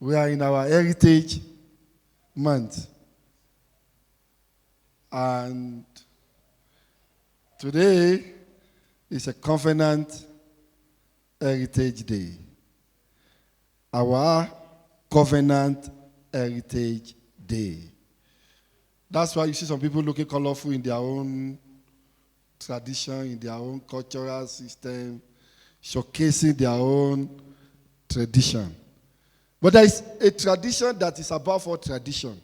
We are in our Heritage Month. And today is a Covenant Heritage Day. Our Covenant Heritage Day. That's why you see some people looking colorful in their own tradition, in their own cultural system, showcasing their own tradition. But there is a tradition that is above all tradition.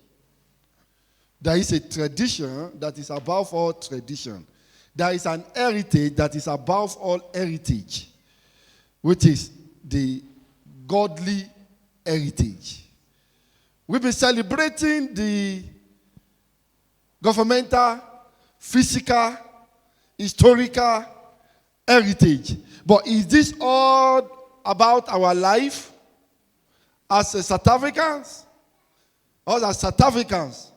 There is a tradition that is above all tradition. There is an heritage that is above all heritage, which is the godly heritage. We've been celebrating the governmental, physical, historical heritage. But is this all about our life as South Africans? Or as South Africans?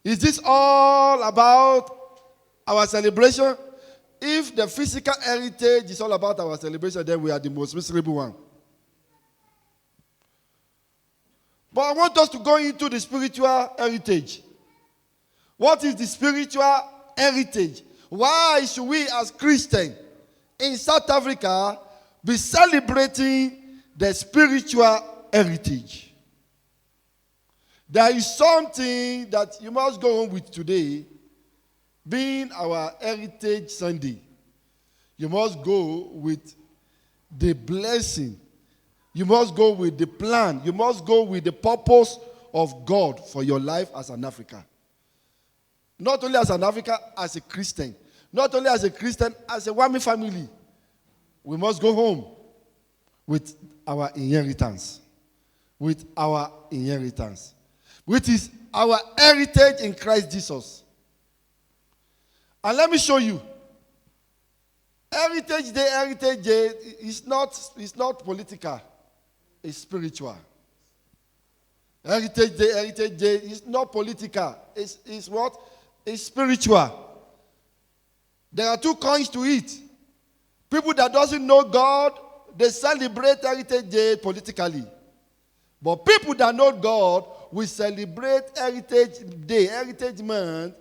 Is this all about our celebration? If the physical heritage is all about our celebration, then we are the most miserable one. But I want us to go into the spiritual heritage. What is the spiritual heritage? Why should we as Christians in South Africa be celebrating the spiritual heritage? There is something that you must go on with today, being our Heritage Sunday. You must go with the blessing. You must go with the plan. You must go with the purpose of God for your life as an African. Not only as an African, as a Christian. Not only as a Christian, as a Wami family. We must go home with our inheritance. With our inheritance. Which is our heritage in Christ Jesus. And let me show you. Heritage Day is not political. It's spiritual. Heritage Day is not political. It's what? It's spiritual. There are two coins to it. People that doesn't know God, they celebrate Heritage Day politically. But people that know God will celebrate Heritage Day, Heritage Month,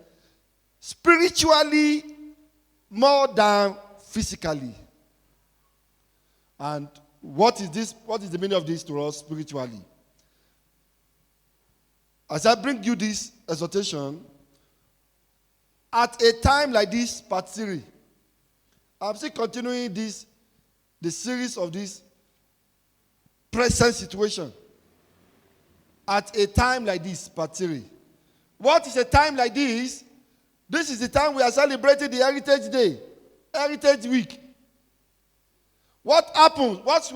spiritually more than physically. And what is this? What is the meaning of this to us spiritually? As I bring you this exhortation, at a time like this, part 3, I'm still continuing the series of this present situation. At a time like this, part 3. What is a time like this? This is the time we are celebrating the Heritage Day, Heritage Week. What happened? What's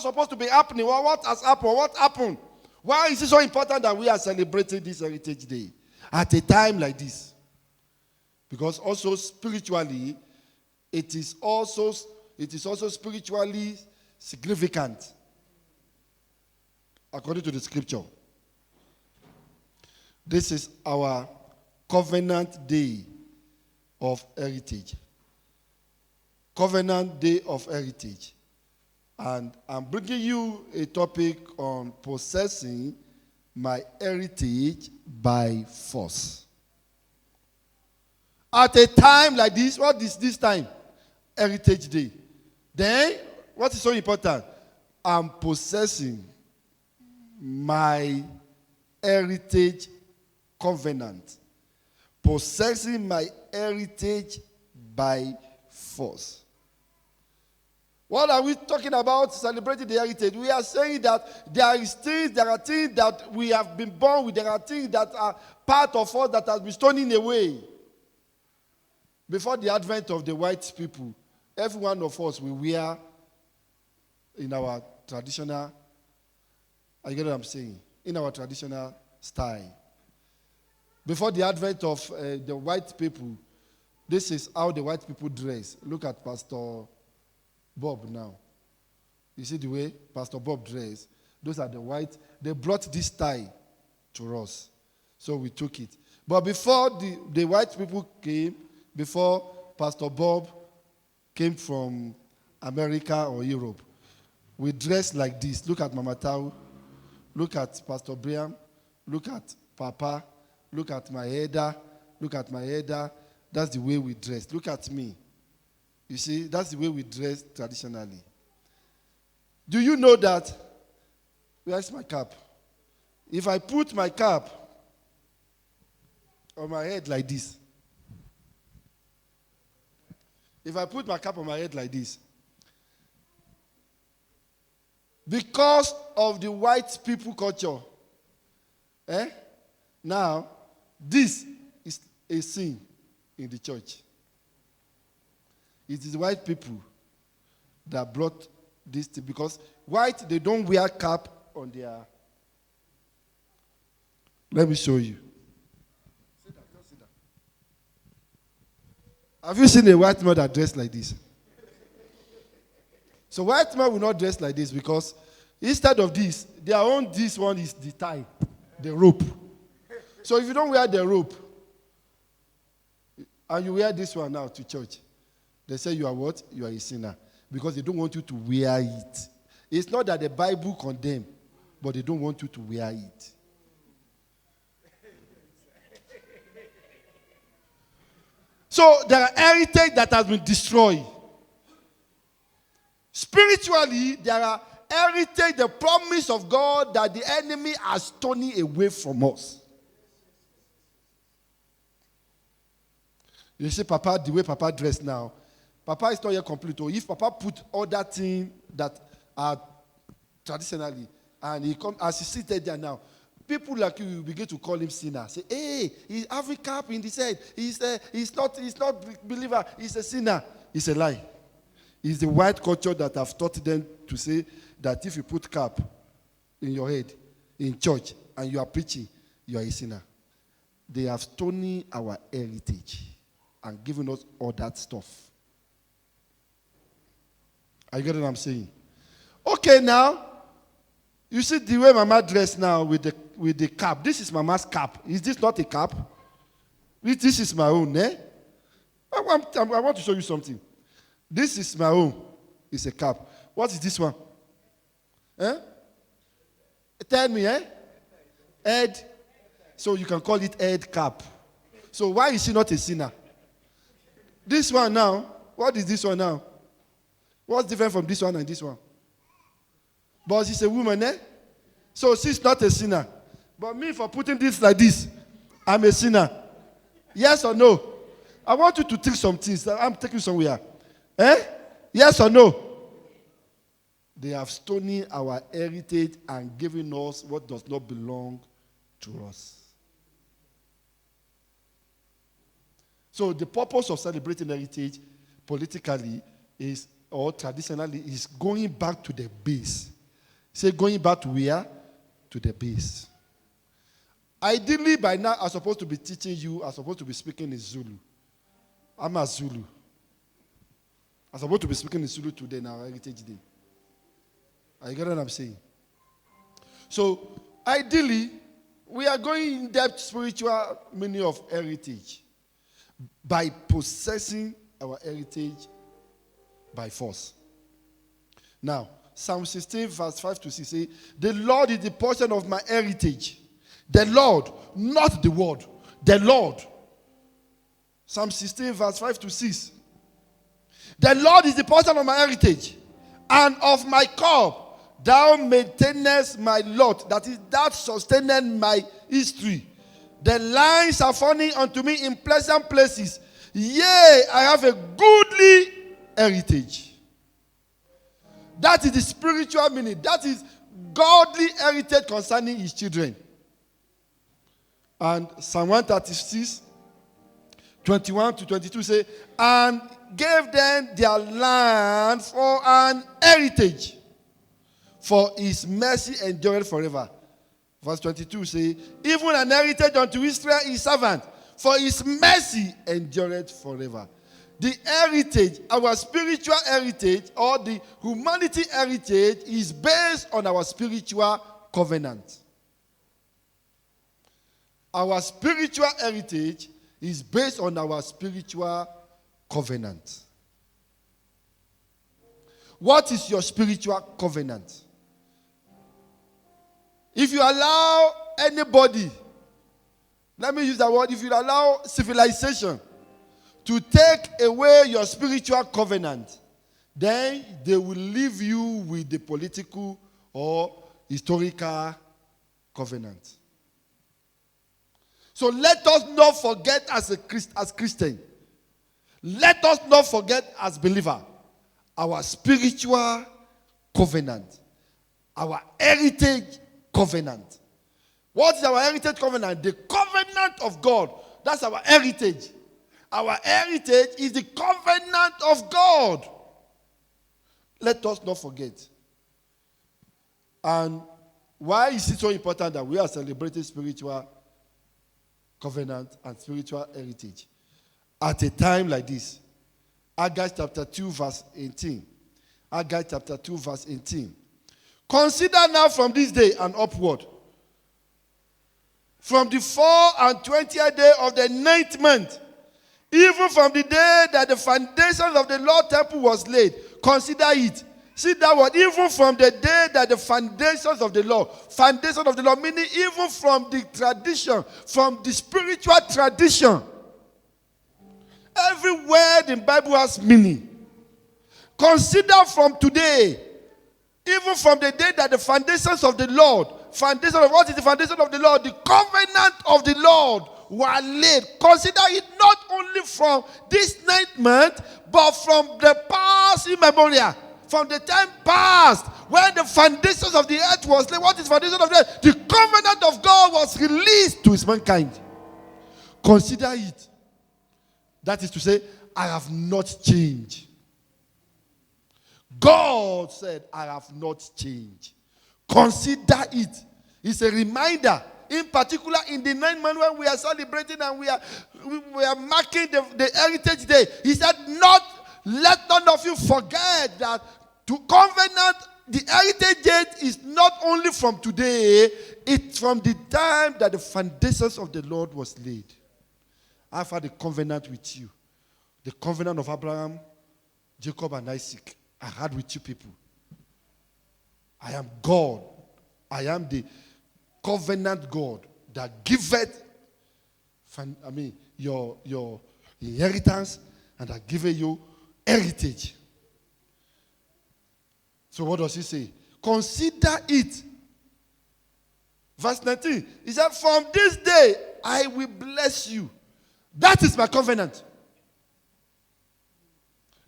supposed to be happening? What has happened? What happened? Why is it so important that we are celebrating this Heritage Day at a time like this? Because also spiritually, it is also spiritually significant. According to the scripture. This is our Covenant Day of Heritage. Covenant Day of Heritage. And I'm bringing you a topic on possessing my heritage by force. At a time like this, what is this time? Heritage Day. Then, what is so important? I'm possessing my heritage covenant. Possessing my heritage by force. What are we talking about celebrating the heritage? We are saying that there are things that we have been born with. There are things that are part of us that has been stolen away. Before the advent of the white people, every one of us will wear in our traditional, you get what I'm saying? In our traditional style. Before the advent of the white people, this is how the white people dress. Look at Pastor Bob now. You see the way Pastor Bob dressed? Those are the white. They brought this tie to us. So we took it. But before the white people came, before Pastor Bob came from America or Europe, we dressed like this. Look at Mama Tau. Look at Pastor Brian. Look at Papa. Look at my elder. Look at my elder. That's the way we dress. Look at me. You see, that's the way we dress traditionally. Do you know that? Where's my cap? If I put my cap on my head like this, if I put my cap on my head like this, because of the white people culture, now, this is a sin in the church. It is white people that brought this thing, because white, they don't wear cap on their... Let me show you. Sit down, just sit down. Have you seen a white man that dressed like this? So white man will not dress like this, because instead of this, their own, this one is the tie, the rope. So if you don't wear the rope, and you wear this one now to church, they say you are what? You are a sinner. Because they don't want you to wear it. It's not that the Bible condemns, but they don't want you to wear it. So there are heritage that has been destroyed. Spiritually, there are heritage, the promise of God that the enemy has stolen away from us. You see, Papa, the way Papa dressed now, Papa is not yet complete. Or if Papa put other things that are traditionally, and he come as he seated there now, people like you begin to call him sinner. Say, hey, he's having cap in his head. He's not believer. He's a sinner. It's a lie. It's the white culture that have taught them to say that if you put cap in your head in church and you are preaching, you are a sinner. They have stolen our heritage and given us all that stuff. Are you getting what I'm saying? Okay, now, you see the way Mama dressed now with the cap. This is Mama's cap. Is this not a cap? This is my own, eh? I want to show you something. This is my own. It's a cap. What is this one? Eh? Tell me, eh? Head. So you can call it head cap. So why is she not a sinner? This one now, what is this one now? What's different from this one and this one? But she's a woman, eh? So she's not a sinner. But me, for putting this like this, I'm a sinner. Yes or no? I want you to think some things. I'm taking somewhere. Eh? Yes or no? They have stolen our heritage and given us what does not belong to us. So the purpose of celebrating heritage politically is, or traditionally, is going back to the base. Say going back to where? To the base. Ideally, by now, I'm supposed to be teaching you, I'm supposed to be speaking in Zulu. I'm a Zulu. I'm supposed to be speaking in Zulu today in our Heritage Day. Are you getting what I'm saying? So, ideally, we are going in-depth spiritual meaning of heritage by possessing our heritage by force. Now, Psalm 16, verse 5 to 6 say, the Lord is the portion of my heritage. The Lord, not the word. The Lord. Psalm 16, verse 5 to 6. The Lord is the portion of my heritage, and of my cup thou maintainest my lot. That is, that sustained my history. The lines are falling unto me in pleasant places. Yea, I have a goodly heritage. That is the spiritual meaning. That is godly heritage concerning his children. And Psalm 136, 21 to 22 say, and gave them their land for an heritage, for his mercy endureth forever. Verse 22 say, even an heritage unto Israel his servant, for his mercy endureth forever. The heritage, our spiritual heritage, or the humanity heritage, is based on our spiritual covenant. Our spiritual heritage is based on our spiritual covenant. What is your spiritual covenant? If you allow anybody, let me use that word, if you allow civilization to take away your spiritual covenant, then they will leave you with the political or historical covenant. So let us not forget as Christian, let us not forget as believer, our spiritual covenant, our heritage covenant. What is our heritage covenant? The covenant of God. That's our heritage. Our heritage is the covenant of God. Let us not forget. And why is it so important that we are celebrating spiritual covenant and spiritual heritage at a time like this? Haggai chapter 2 verse 18. Haggai chapter 2 verse 18. Consider now from this day and upward, from the 4th and 20th day of the 9th month, even from the day that the foundations of the Lord temple was laid. Consider it. See that word, even from the day that the foundations of the Lord, meaning even from the tradition, from the spiritual tradition. Every word in the Bible has meaning. Consider from today, even from the day that the foundations of the Lord, what is the foundation of the Lord? The covenant of the Lord were laid. Consider it not only from this 9th month, but from the past immemorial. From the time past, when the foundations of the earth was laid. What is the foundation of the earth? The covenant of God was released to his mankind. Consider it. That is to say, I have not changed. God said, I have not changed. Consider it. It's a reminder. In particular, in the 9th month when we are celebrating and we are marking the Heritage Day. He said, let none of you forget that to covenant, the Heritage Day is not only from today, it's from the time that the foundations of the Lord was laid. I've had a covenant with you. The covenant of Abraham, Jacob, and Isaac. I had with you people. I am God. I am the covenant God that giveth your inheritance and that giveth you heritage. So what does he say? Consider it. Verse 19. He said, from this day I will bless you. That is my covenant.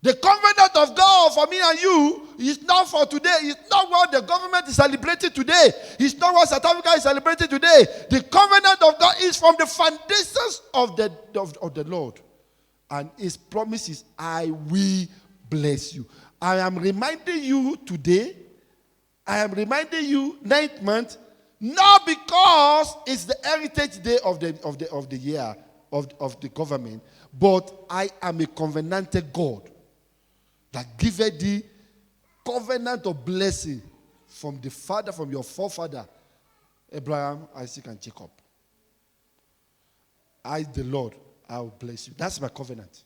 The covenant of God for me and you is not for today. It's not what the government is celebrating today. It's not what South Africa is celebrating today. The covenant of God is from the foundations of the Lord. And his promise is, I will bless you. I am reminding you today, I am reminding you 9th month, not because it's the Heritage Day of the year, of the government, but I am a covenanted God that giveth thee covenant of blessing from the father, from your forefather, Abraham, Isaac, and Jacob. I, the Lord, I will bless you. That's my covenant.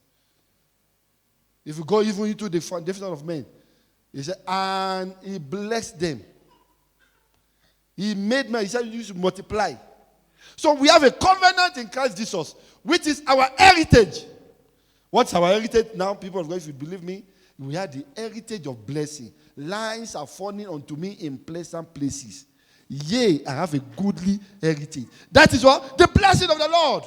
If you go even into the foundation of men, he said, and he blessed them. He made man, he said, you should multiply. So we have a covenant in Christ Jesus, which is our heritage. What's our heritage now? People of God, if you believe me, we have the heritage of blessing. Lines are falling unto me in pleasant places. Yea, I have a goodly heritage. That is what? The blessing of the Lord.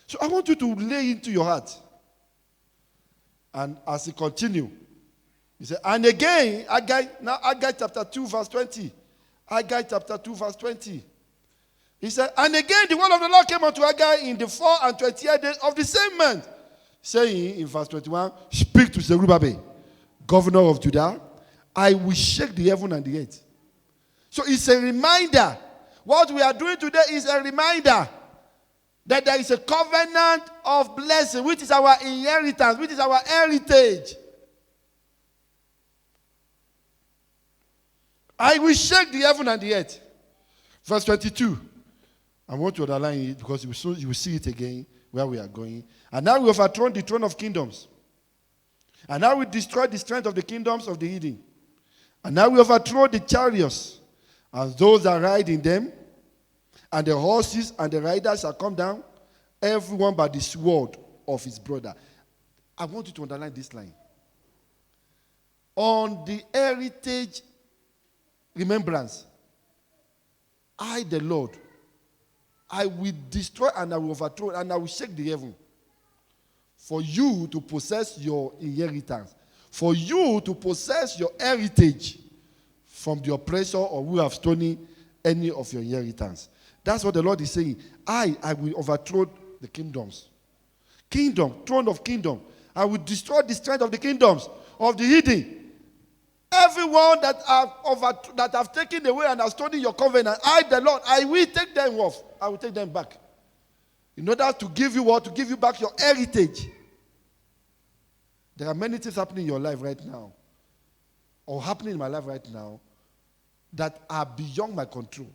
So I want you to lay into your heart. And as he continue, he said, and again, Haggai chapter 2 verse 20. Haggai chapter 2 verse 20. He said, and again the word of the Lord came unto Haggai in the 4th and 20th day of the same month, saying in verse 21, speak to Zerubbabel, governor of Judah, I will shake the heaven and the earth. So it's a reminder. What we are doing today is a reminder that there is a covenant of blessing, which is our inheritance, which is our heritage. I will shake the heaven and the earth. Verse 22. I want to underline it because you will see it again where we are going. And now we have overthrown the throne of kingdoms. And now we destroy the strength of the kingdoms of the heathen. And I will overthrow the chariots and those that ride in them, and the horses and the riders shall come down, everyone by the sword of his brother. I want you to underline this line. On the heritage remembrance, I, the Lord, I will destroy and I will overthrow and I will shake the heaven for you to possess your inheritance, for you to possess your heritage from the oppressor or who have stolen any of your inheritance. That's what the Lord is saying. I will overthrow the kingdoms. Kingdom, throne of kingdom. I will destroy the strength of the kingdoms of the hidden. Everyone that have taken away and have stolen your covenant, I, the Lord, I will take them off. I will take them back. In order to give you what? To give you back your heritage. There are many things happening in your life right now, or happening in my life right now, that are beyond my control.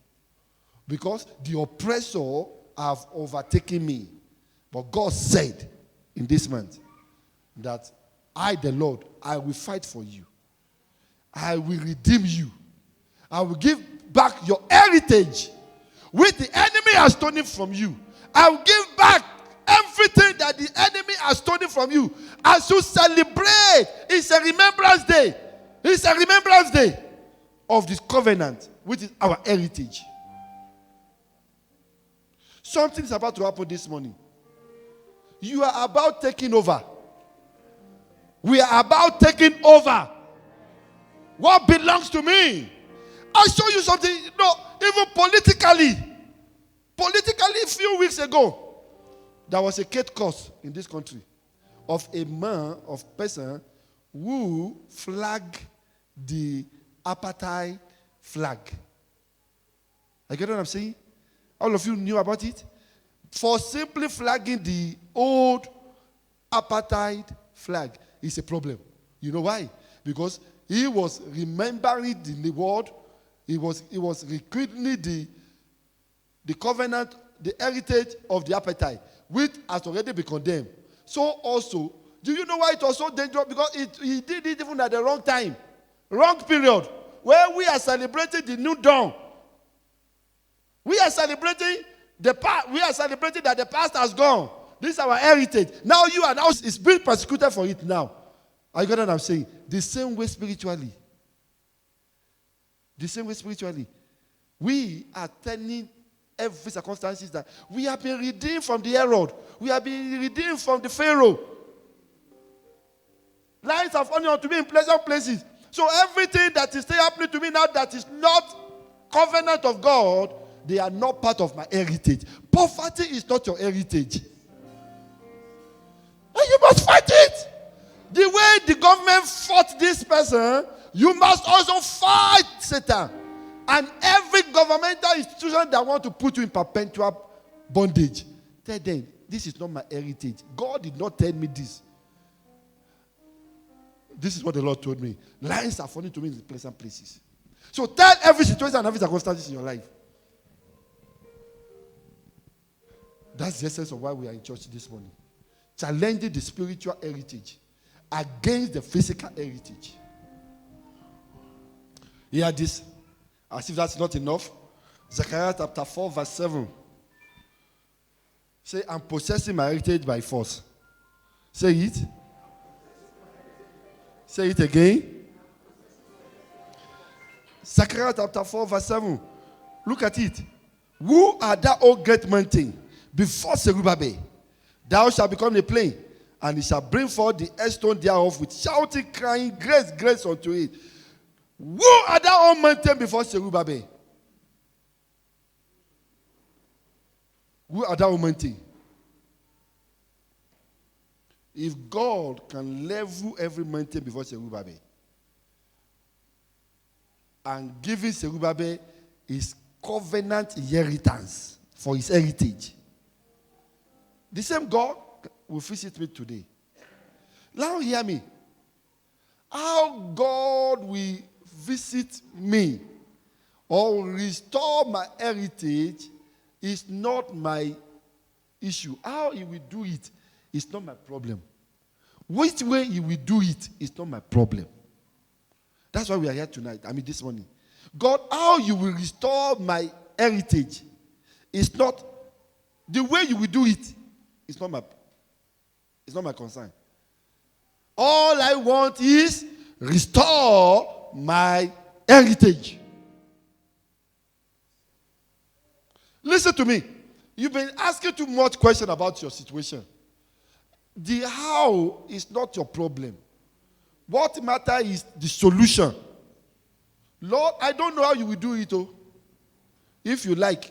Because the oppressor have overtaken me. But God said in this month that I, the Lord, I will fight for you. I will redeem you. I will give back your heritage which the enemy has stolen from you. I will give back everything that the enemy has stolen from you. As you celebrate, it's a remembrance day. It's a remembrance day of this covenant, which is our heritage. Something is about to happen this morning. You are about taking over. We are about taking over. What belongs to me? I'll show you something. Even politically, a few weeks ago, there was a Kate course in this country of a person who flagged the apartheid flag. You get what I'm saying? All of you knew about it? For simply flagging the old apartheid flag is a problem. You know why? Because he was remembering the word. He was recreating the covenant, the heritage of the apartheid, which has already been condemned. So also, do you know why it was so dangerous? Because he did it even at the wrong time, wrong period, where we are celebrating the new dawn. We are celebrating that the past has gone. This is our heritage. Now you are now is being persecuted for it now. Are you getting what I'm saying? The same way spiritually. The same way spiritually. We are telling every circumstances that we have been redeemed from the Herod. We have been redeemed from the Pharaoh. Lines have fallen unto me in pleasant places. So everything that is still happening to me now that is not covenant of God, they are not part of my heritage. Poverty is not your heritage. And you must fight it. The way the government fought this person, you must also fight Satan. And every governmental institution that want to put you in perpetual bondage, tell them, this is not my heritage. God did not tell me this. This is what the Lord told me. Lions are falling to me in pleasant places. So tell every situation and every circumstance in your life. That's the essence of why we are in church this morning. Challenging the spiritual heritage against the physical heritage. Hear this. As if that's not enough. Zechariah chapter 4 verse 7. Say, I'm possessing my heritage by force. Say it. Say it again. Zechariah chapter 4 verse 7. Look at it. Who are thou, O great mountain? Before Zerubbabel, thou shalt become a plain, and he shall bring forth the headstone thereof with shouting, crying, grace, grace unto it. Who are thou, O mountain, before Zerubbabel? Who are thou, O mountain? If God can level every mountain before Zerubbabel and giving Zerubbabel his covenant inheritance for his heritage, the same God will visit me today. Now hear me. How God will visit me or restore my heritage is not my issue. How he will do it is not my problem. Which way he will do it is not my problem. That's why we are here tonight. This morning. God, how you will restore my heritage is not the way you will do it. It's not my concern. All I want is restore my heritage. Listen to me. You've been asking too much question about your situation. The how is not your problem. What matters is the solution. Lord, I don't know how you will do it. Oh. If you like,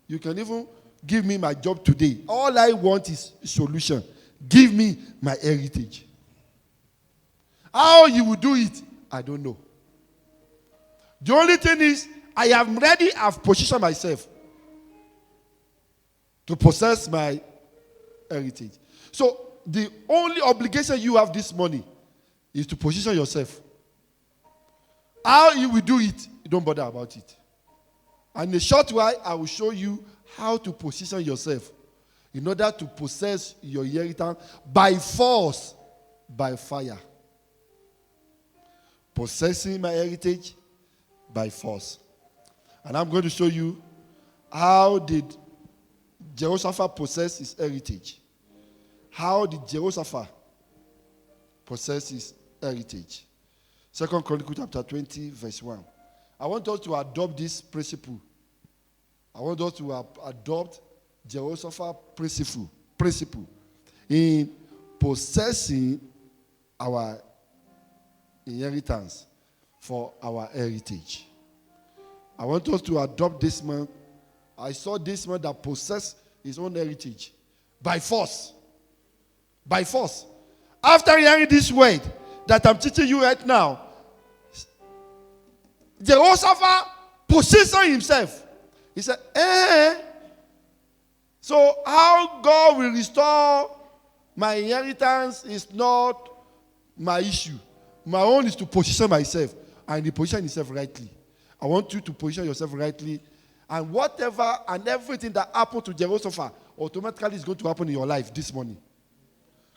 you can even give me my job today. All I want is solution. Give me my heritage. How you will do it, I don't know. The only thing is, I am ready. I've positioned myself to possess my heritage. So, the only obligation you have this morning is to position yourself. How you will do it, don't bother about it. And in a short while, I will show you how to position yourself in order to possess your inheritance by force, by fire. Possessing my heritage by force. And I'm going to show you how did Jehoshaphat possess his heritage. How did Jehoshaphat possess his heritage? 2 Chronicles chapter 20, verse 1. I want us to adopt this principle. I want us to adopt Jehoshaphat's principle in possessing our inheritance for our heritage. I want us to adopt this man. I saw this man that possessed his own heritage by force. By force. After hearing this word that I'm teaching you right now, Jehoshaphat positioned himself. He said, so how God will restore my inheritance is not my issue. My own is to position myself. And he positioned himself rightly. I want you to position yourself rightly. And whatever and everything that happened to Jehoshaphat automatically is going to happen in your life this morning.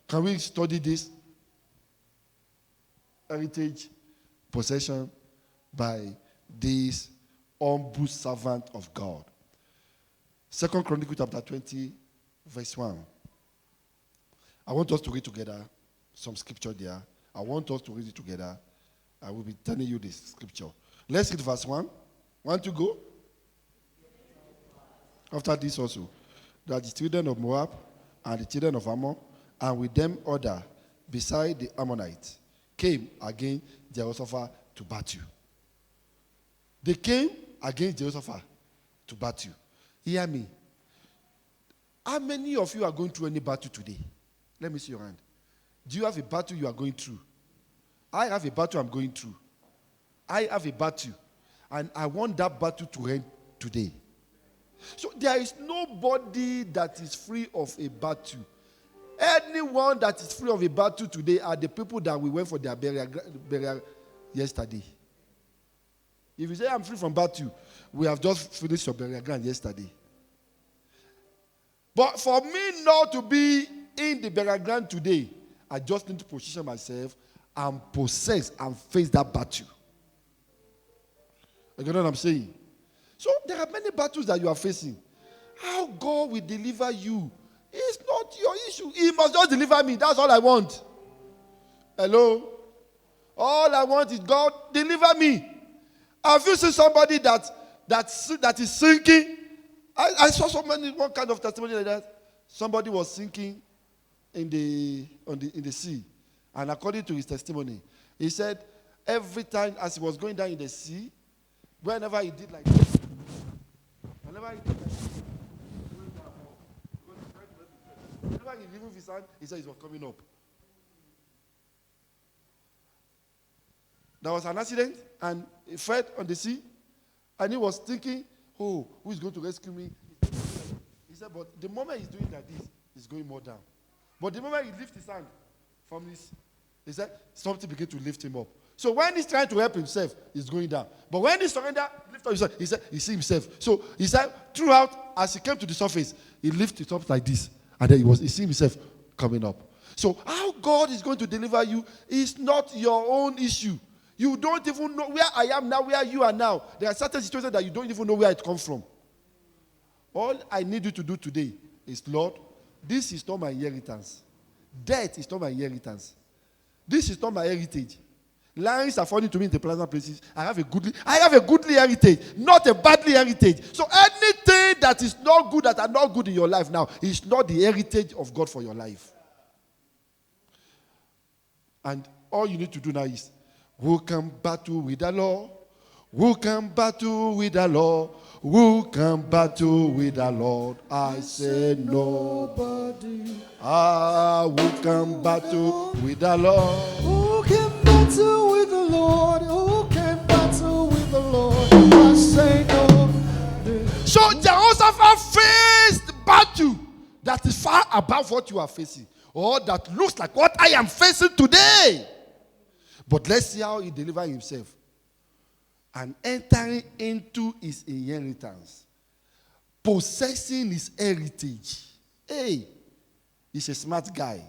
Can we study this? Heritage, possession by this humble servant of God. 2 Chronicles chapter 20, verse 1. I want us to read together some scripture there. I want us to read it together. I will be telling you this scripture. Let's read verse 1. Want to go? After this also, that the children of Moab and the children of Ammon, and with them other, beside the Ammonites, came against Jehoshaphat to battle. They came against Jehoshaphat to battle. Hear me. How many of you are going through any battle today? Let me see your hand. Do you have a battle you are going through? I have a battle I'm going through. I have a battle. And I want that battle to end today. So there is nobody that is free of a battle. Anyone that is free of a battle today are the people that we went for their burial yesterday. If you say I'm free from battle, we have just finished your burial ground yesterday. But for me not to be in the burial ground today, I just need to position myself and possess and face that battle. You know what I'm saying? So there are many battles that you are facing. How God will deliver you is not your issue. He must just deliver me. That's all I want. Hello? All I want is God deliver me. Have you seen somebody that is sinking? I saw one kind of testimony like that. Somebody was sinking in the sea. And according to his testimony, he said every time as he was going down in the sea, whenever he did like this, whenever he removed his hand, he said it was coming up. There was an accident, and he fell on the sea, and he was thinking, oh, who is going to rescue me? He said, but the moment he's doing like this, he's going more down. But the moment he lifts his hand from his, he said, something began to lift him up. So when he's trying to help himself, he's going down. But when he surrendered, lift up himself, he said, he see himself. So he said, throughout, as he came to the surface, he lifted it up like this. And then he see himself coming up. So how God is going to deliver you is not your own issue. You don't even know where I am now, where you are now. There are certain situations that you don't even know where it comes from. All I need you to do today is, Lord, this is not my inheritance. Death is not my inheritance. This is not my heritage. Lions are falling to me in the pleasant places. I have a goodly heritage, not a badly heritage. So anything that is not good, that are not good in your life now, is not the heritage of God for your life. And all you need to do now is, who can battle with the Lord? Who can battle with the Lord? Who can battle with the Lord? I say nobody. Who can battle with the Lord? Who can battle with the Lord? Who can battle with the Lord? I say nobody. So Jehoshaphat faced battle that is far above what you are facing, or that looks like what I am facing today. But let's see how he delivered himself. And entering into his inheritance, possessing his heritage. Hey, he's a smart guy.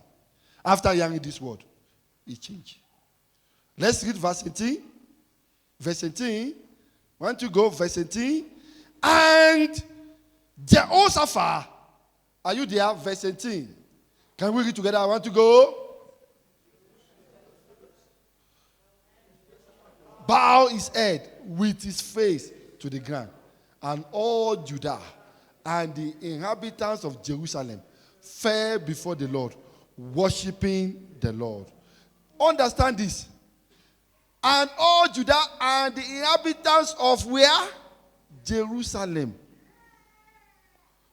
After hearing this word, he changed. Let's read verse 18. Verse 18. Want to go? Verse 18. And Jehoshaphat, are you there? Verse 18. Can we read together? I want to go. Bow his head with his face to the ground, and all Judah and the inhabitants of Jerusalem fell before the Lord, worshiping the Lord. Understand this. And all Judah and the inhabitants of where? Jerusalem.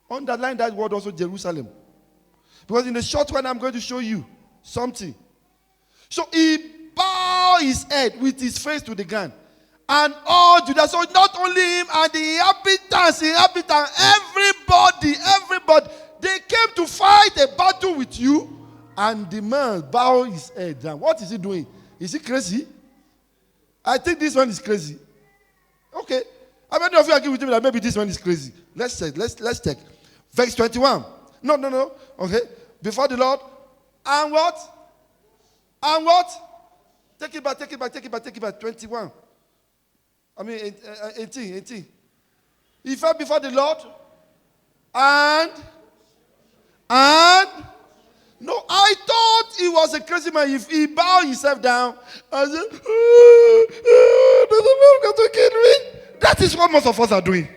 Underline that word also, Jerusalem. Because in the short one, I'm going to show you something. So he bowed his head with his face to the ground. And all Judah, so not only him and the inhabitants, everybody, they came to fight a battle with you. And the man bowed his head down. What is he doing? Is he crazy? I think this one is crazy. Okay. How many of you agree with me that maybe this one is crazy? Let's check. Let's check. Verse 21. No. Okay. Before the Lord. And what? And what? Take it back. 21. I mean, 18. He fell before the Lord. And no, I thought he was a crazy man. If he bowed himself down and said, the man got to kill me. That is what most of us are doing.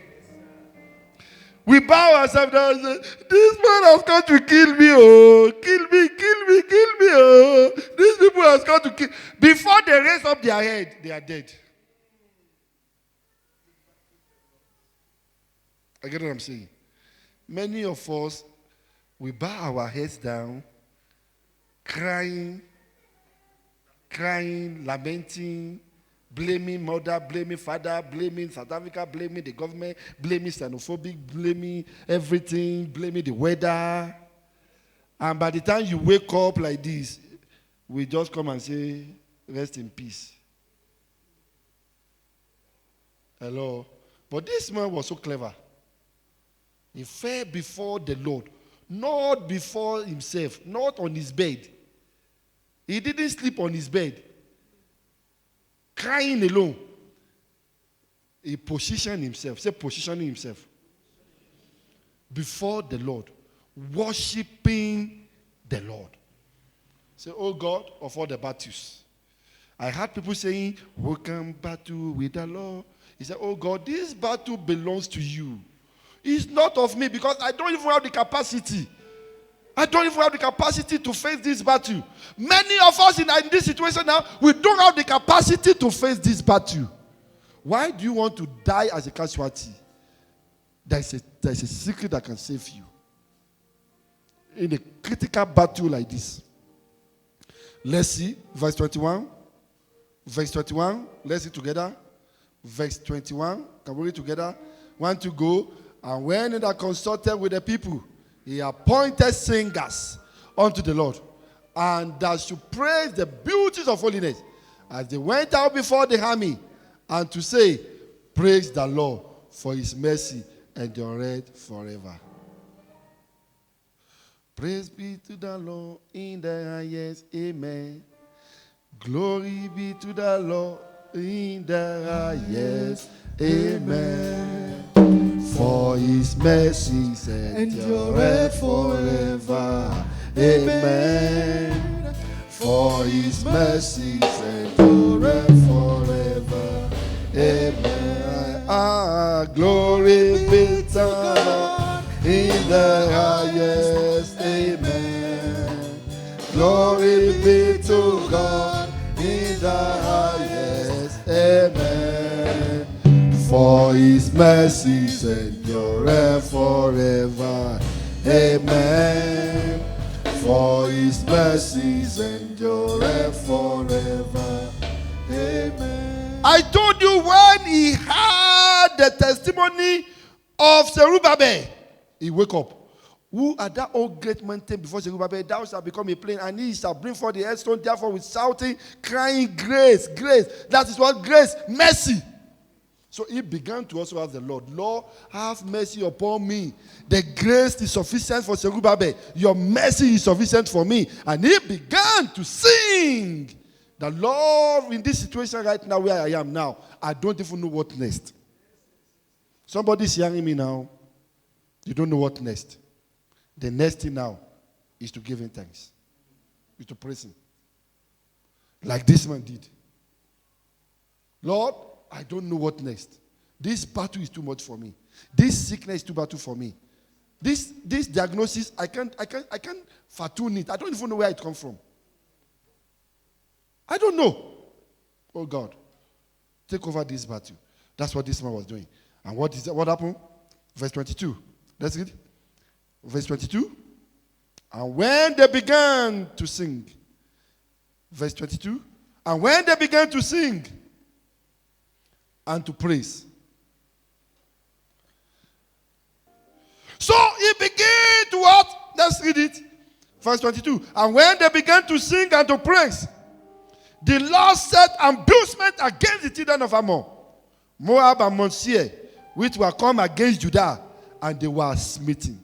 We bow ourselves down and say, this man has come to kill me, oh. Kill me, oh. These people has come to kill. Before they raise up their head, they are dead. I get what I'm saying. Many of us, we bow our heads down, crying, lamenting, blaming mother, blaming father, blaming South Africa, blaming the government, blaming xenophobic, blaming everything, blaming the weather. And by the time you wake up like this, we just come and say, rest in peace. Hello? But this man was so clever. He fell before the Lord, not before himself, not on his bed. He didn't sleep on his bed, crying alone. He positioned himself, say positioning himself, before the Lord, worshiping the Lord. Say, oh God of all the battles. I heard people saying, who can battle with the Lord? He said, oh God, this battle belongs to you. It's not of me because I don't even have the capacity. I don't even have the capacity to face this battle. Many of us in this situation now, we don't have the capacity to face this battle. Why do you want to die as a casualty? There is a secret that can save you. In a critical battle like this. Let's see, verse 21. Verse 21, let's see together. Verse 21, can we read together? 1 to go. And when he had consulted with the people, he appointed singers unto the Lord, and that should praise the beauties of holiness, as they went out before the army, and to say, praise the Lord, for his mercy endureth forever. Praise be to the Lord in the highest, amen. Glory be to the Lord in the highest. Amen. For his mercies endure forever. Amen. For his mercies endure forever. Amen. Glory be to God in the highest. Amen. Glory be to God in the highest. Amen. For his mercies endure forever. Amen. For his mercies endure forever. Amen. I told you when he heard the testimony of Zerubbabel, he woke up. Who at that old great mountain before Zerubbabel, thou shalt become a plain, and he shall bring forth the headstone, therefore with shouting, crying, grace, grace. That is what grace, mercy. So he began to also ask the Lord, Lord, have mercy upon me. The grace is sufficient for Zerubbabel. Your mercy is sufficient for me. And he began to sing. The Lord, in this situation right now where I am now, I don't even know what next. Somebody's hearing me now. You don't know what next. The next thing now is to give him thanks. Is to praise him. Like this man did. Lord, I don't know what next. This battle is too much for me. This sickness is too battle for me. This diagnosis, I can't fathom it. I don't even know where it comes from. I don't know. Oh God, take over this battle. That's what this man was doing. And what happened? Verse 22. Let's read. Verse 22. And when they began to sing. Verse 22. And when they began to sing and to praise. So he began to what? Let's read it. Verse 22. And when they began to sing and to praise, the Lord set ambushment against the children of Ammon, Moab and Mount Seir, which were come against Judah, and they were smitten.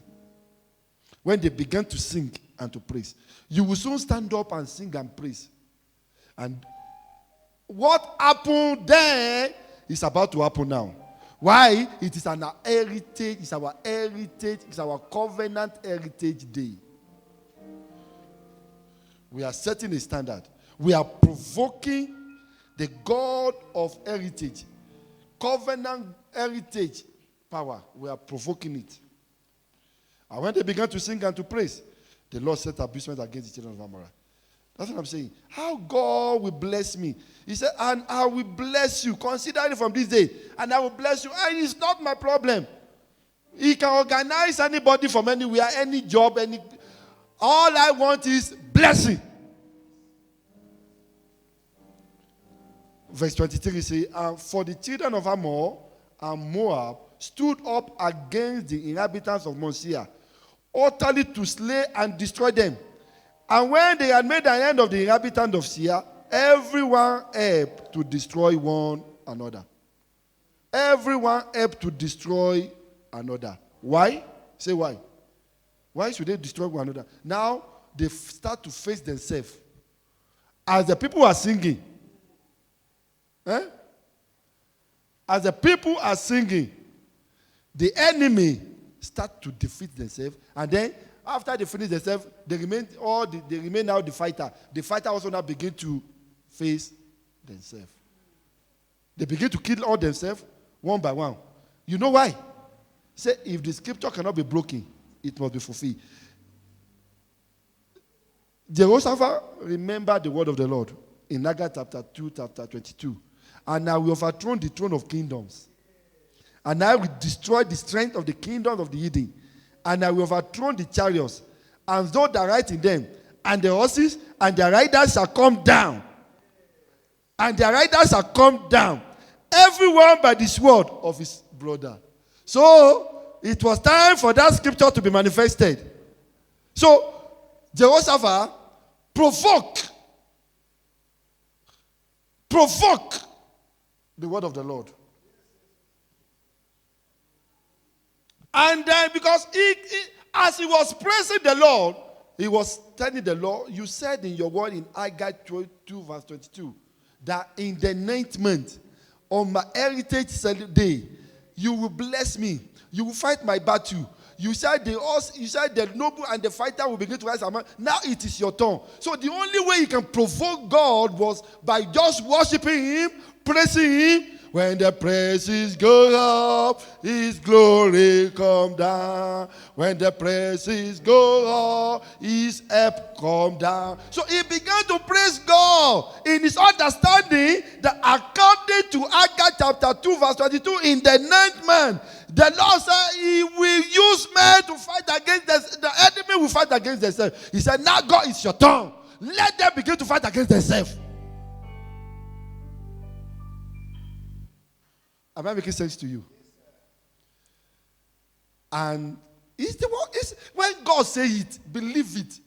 When they began to sing and to praise, you will soon stand up and sing and praise. And what happened then is about to happen now. Why? It is an heritage, it's our heritage, it's our covenant heritage day. We are setting a standard. We are provoking the God of heritage, covenant heritage power. We are provoking it. And when they began to sing and to praise, the Lord set abusement against the children of Ammon. That's what I'm saying. How God will bless me. He said, and I will bless you. Consider it from this day. And I will bless you. And it's not my problem. He can organize anybody from anywhere, any job, any. All I want is blessing. Verse 23 says, and for the children of Ammon and Moab stood up against the inhabitants of Mount Seir, utterly to slay and destroy them. And when they had made an end of the inhabitants of Seir, everyone helped to destroy one another. Everyone helped to destroy another. Why? Say why. Why should they destroy one another? Now they start to face themselves. As the people are singing, as the people are singing, the enemy start to defeat themselves, and then after they finish themselves, they remain now the fighter. The fighter also now begin to face themselves. They begin to kill all themselves one by one. You know why? Say, if the scripture cannot be broken, it must be fulfilled. Jehoshaphat remembered the word of the Lord in Haggai chapter 2, chapter 22. And I will overthrow the throne of kingdoms. And I will destroy the strength of the kingdom of the heathen. And I will overthrow the chariots, and those that ride in them, and the horses, and their riders shall come down. And their riders shall come down, everyone by the sword of his brother. So, it was time for that scripture to be manifested. So, Jehoshaphat provoke the word of the Lord. And then because as he was praising the Lord, he was telling the Lord, you said in your word in Haggai 2 verse 22, that in the 9th month, on my heritage day, you will bless me. You will fight my battle. You said the noble and the fighter will begin to rise among. Now it is your turn. So the only way you can provoke God was by just worshiping Him, praising Him. When the praises go up, His glory come down. When the praises go up, His help come down. So he began to praise God in his understanding that according to Haggai chapter 2 verse 22, in the 9th month, the Lord said He will use men to fight against the enemy will fight against themselves. He said, now God, it's your turn. Let them begin to fight against themselves. Am I making sense to you? And it's when God says it, believe it.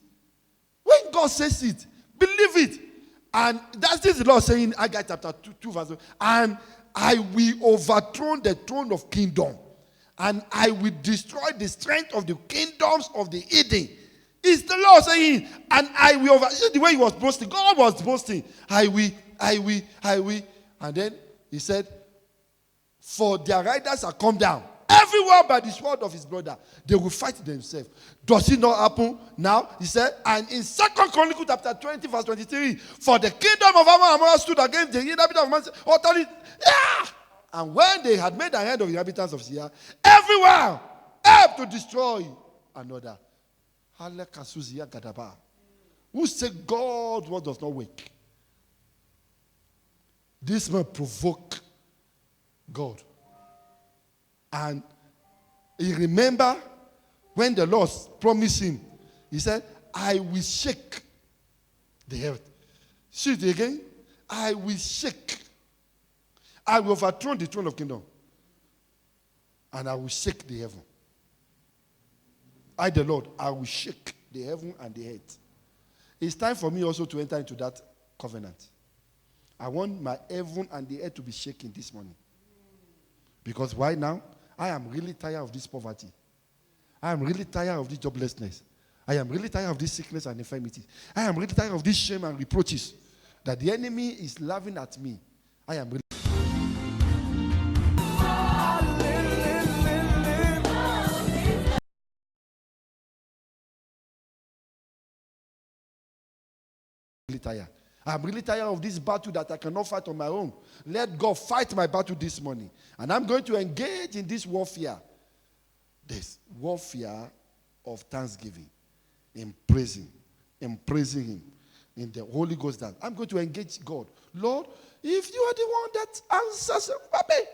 When God says it, believe it. And that's this the Lord saying in Haggai chapter 2 verse 1. And I will overthrow the throne of kingdom. And I will destroy the strength of the kingdoms of the Eden. It's the Lord saying, and I will overthrow. The way he was boasting, God was boasting. I will. And then he said, for their riders are come down, everyone by the sword of his brother. They will fight themselves. Does it not happen now? He said, and in 2 Chronicles chapter 20 verse 23, for the kingdom of Ammon stood against the inhabitants of man, utterly, yeah! And when they had made an end of the inhabitants of Seir, everyone helped to destroy another. Who said God's word does not work? This man provoked God. And he remember when the Lord promised him, he said, I will shake the earth. See it again. I will shake. I will overthrow the throne of kingdom. And I will shake the heaven. I, the Lord, I will shake the heaven and the earth. It's time for me also to enter into that covenant. I want my heaven and the earth to be shaken this morning. Because why now? I am really tired of this poverty. I am really tired of this joblessness. I am really tired of this sickness and infirmity. I am really tired of this shame and reproaches that the enemy is laughing at me. I am really tired. I'm really tired of this battle that I cannot fight on my own. Let God fight my battle this morning. And I'm going to engage in this warfare. This warfare of thanksgiving. In praising him. In the Holy Ghost dance. I'm going to engage God. Lord, if you are the one that answers Mbappe,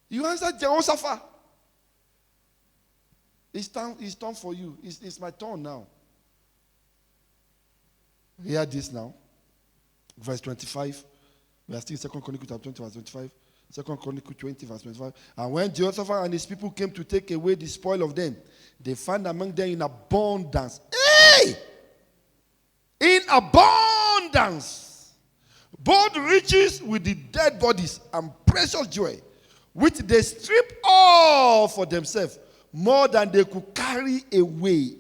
you answer Jehoshaphat. It's time for you. It's my turn now. Hear this now. Verse 25. We are still in 2 Chronicles 20 verse 25. 2 Chronicles 20 verse 25. And when Jehoshaphat and his people came to take away the spoil of them, they found among them in abundance. Hey! In abundance. Both riches with the dead bodies and precious joy, which they stripped all for themselves, more than they could carry away.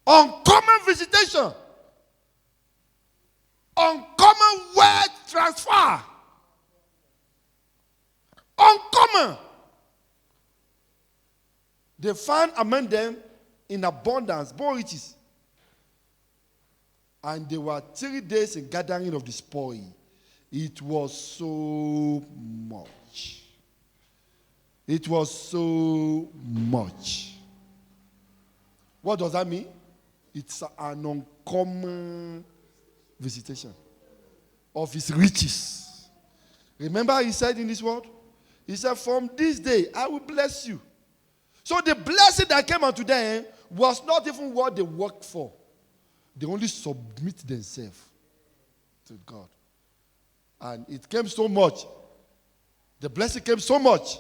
Uncommon visitation. Uncommon word transfer. Uncommon. They found among them in abundance, both riches. And they were 3 days in gathering of the spoil. It was so much. It was so much. What does that mean? It's an uncommon visitation of his riches. Remember he said in his word? He said, from this day I will bless you. So the blessing that came unto them was not even what they worked for. They only submit themselves to God. And it came so much. The blessing came so much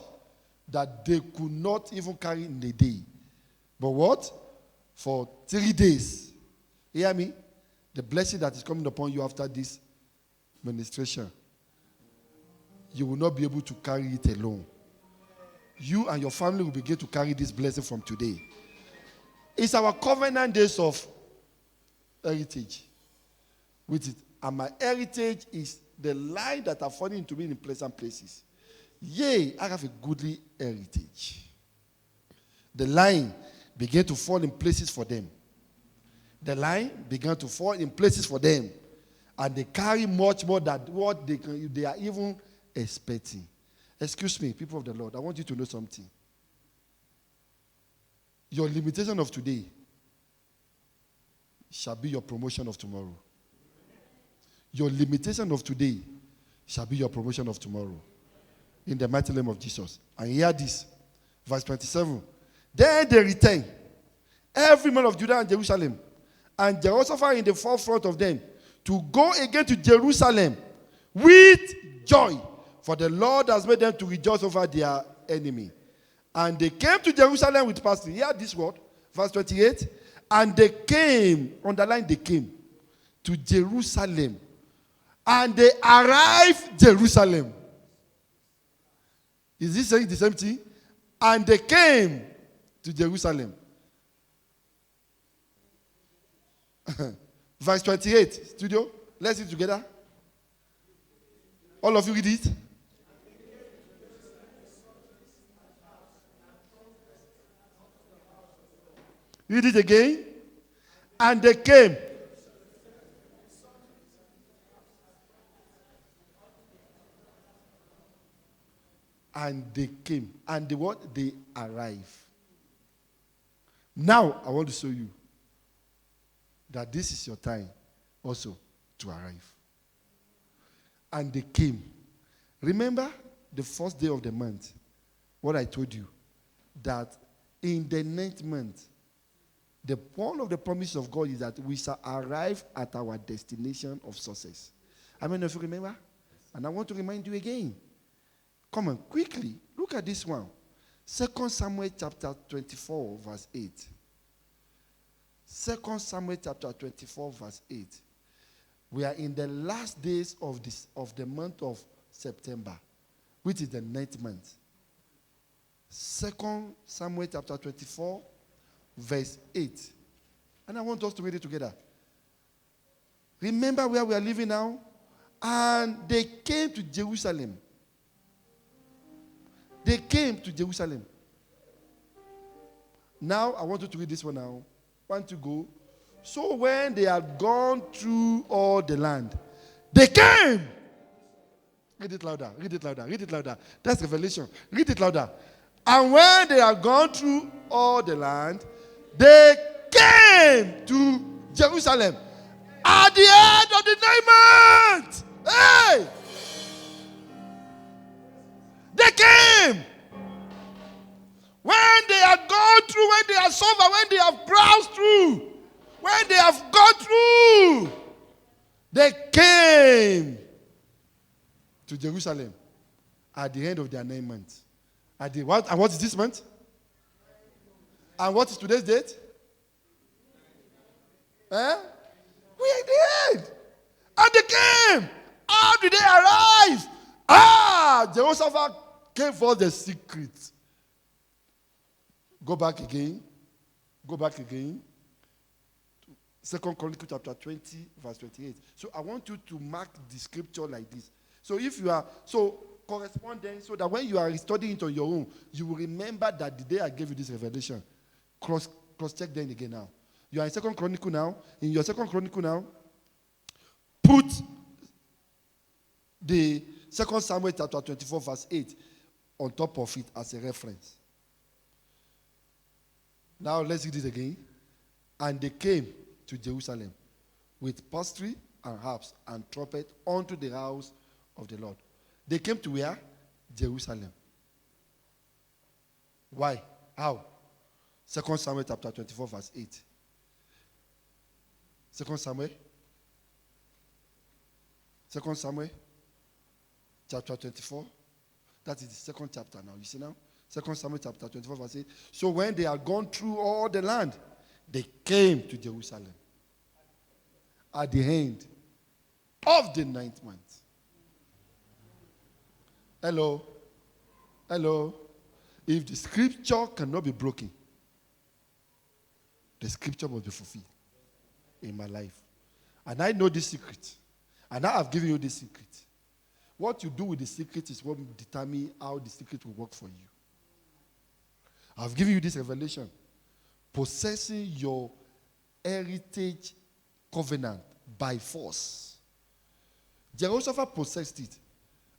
that they could not even carry in a day. But what? For 3 days. Hear me? The blessing that is coming upon you after this ministration, you will not be able to carry it alone. You and your family will begin to carry this blessing from today. It's our covenant days of heritage. With it. and my heritage is the line that are falling to me in pleasant places. Yea, I have a goodly heritage. The line began to fall in places for them. The line began to fall in places for them. And they carry much more than what they are even expecting. Excuse me, people of the Lord, I want you to know something. Your limitation of today shall be your promotion of tomorrow. Your limitation of today shall be your promotion of tomorrow. In the mighty name of Jesus. And hear this. Verse 27. Then they returned, every man of Judah and Jerusalem, and Jehoshaphat in the forefront of them, to go again to Jerusalem with joy. For the Lord has made them to rejoice over their enemy. And they came to Jerusalem with fasting. Hear this word. Verse 28. And they came, underline they came, to Jerusalem. And they arrived Jerusalem. Is this saying the same thing? And they came to Jerusalem. Verse 28. Studio, let's read together. All of you read it. Read it again. And they came. And they came. And they what? They arrived. Now, I want to show you that this is your time also to arrive. And they came. Remember the first day of the month, what I told you, that in the 9th month, the one of the promises of God is that we shall arrive at our destination of success. How many of you remember? And I want to remind you again. Come on, quickly. Look at this one. 2 Samuel chapter 24, verse 8. 2 Samuel chapter 24, verse 8. We are in the last days of the month of September, which is the 9th month. 2 Samuel chapter 24, verse 8. And I want us to read it together. Remember where we are living now? And they came to Jerusalem. They came to Jerusalem. Now, I want you to read this one now. Want to go? So when they had gone through all the land, they came. Read it louder, read it louder, read it louder. That's Revelation. Read it louder. And when they had gone through all the land, they came to Jerusalem at the end of the 9th month. Hey! They came. When they have gone through, when they have suffered, when they have browsed through, when they have gone through, they came to Jerusalem at the end of their 9 months. At the what? And what is this month? And what is today's date? We are at the end. And they came. How did they arrive? Jehoshaphat came for the secret. Go back again. Go back again. 2 Chronicles chapter 20, verse 28. So I want you to mark the scripture like this. So if you are, correspondence, so that when you are studying it on your own, you will remember that the day I gave you this revelation. Cross-check then again now. You are in 2 Chronicles now. In your 2 Chronicles now, put the 2 Samuel chapter 24, verse 8 on top of it as a reference. Now let's read it again. And they came to Jerusalem with psaltery and harps and trumpet unto the house of the Lord. They came to where? Jerusalem. Why? How? 2 Samuel chapter 24, verse 8. 2 Samuel. 2 Samuel chapter 24. That is the second chapter now. You see now? 2 Samuel chapter 24, verse 8. So when they had gone through all the land, they came to Jerusalem at the end of the 9th month. Hello? Hello? If the scripture cannot be broken, the scripture must be fulfilled in my life. And I know this secret. And now I've given you the secret. What you do with the secret is what will determine how the secret will work for you. I've given you this revelation. Possessing your heritage covenant by force. Jehoshaphat possessed it.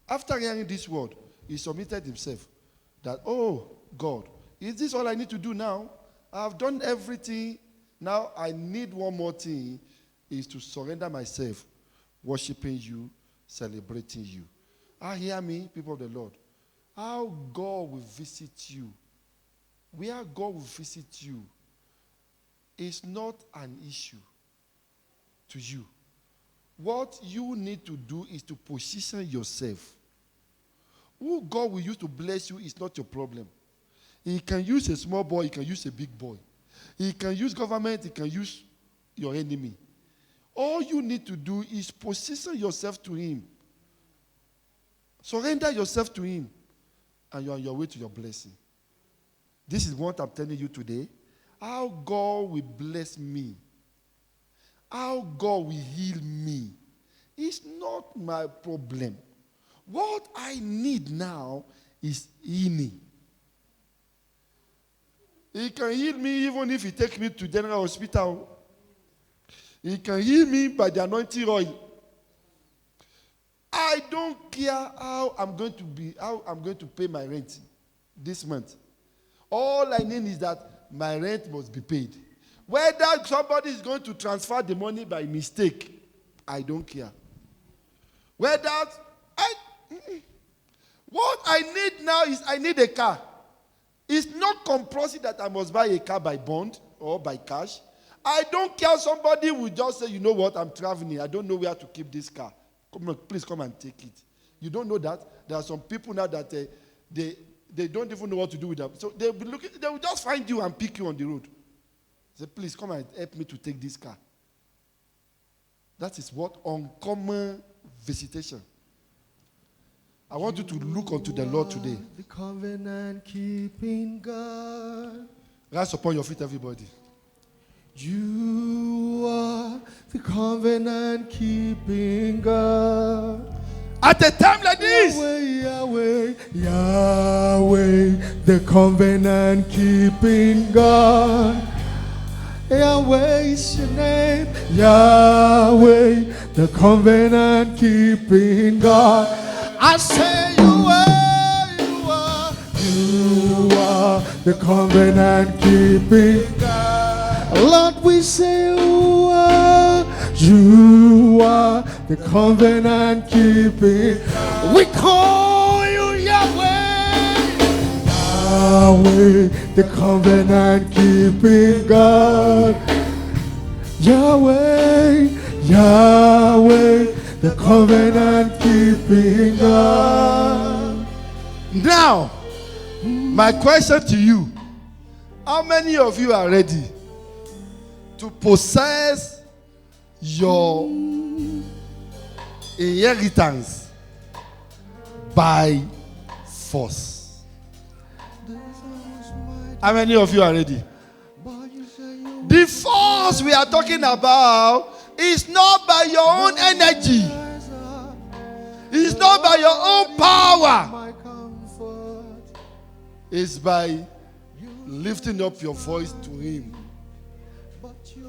After hearing this word, he submitted himself. That, oh, God, is this all I need to do now? I've done everything. Now I need one more thing, is to surrender myself, worshiping you, celebrating you. Hear me, people of the Lord. How God will visit you, where God will visit you, is not an issue to you. What you need to do is to position yourself. Who God will use to bless you is not your problem. He can use a small boy, he can use a big boy. He can use government, he can use your enemy. All you need to do is position yourself to him. Surrender yourself to him, and you're on your way to your blessing. This is what I'm telling you today. How God will bless me, how God will heal me, is not my problem. What I need now is healing. He can heal me even if he takes me to General Hospital. He can heal me by the anointing oil. I don't care how I'm going to pay my rent this month. All I need is that my rent must be paid. Whether somebody is going to transfer the money by mistake, I don't care. Whether what I need now is I need a car. It's not compulsory that I must buy a car by bond or by cash. I don't care. Somebody will just say, you know what, I'm traveling. I don't know where to keep this car. Please come and take it. You don't know that? There are some people now that they don't even know what to do with them. So they will just find you and pick you on the road. Say, please come and help me to take this car. That is what uncommon visitation. I want you to look unto the Lord today. The covenant keeping God. Rise upon your feet, everybody. You are the covenant keeping God. At a time like this, Yahweh, Yahweh, the covenant keeping God. Yahweh is your name. Yahweh, the covenant keeping God. I say you are the covenant keeping God. Lord, we say you are the covenant keeping. We call you Yahweh, Yahweh, the covenant keeping God. Yahweh, Yahweh, the covenant keeping God. now, my question to you, how many of you are ready to possess your inheritance by force? How many of you are ready? The force we are talking about is not by your own energy. It's not by your own power. It's by lifting up your voice to him,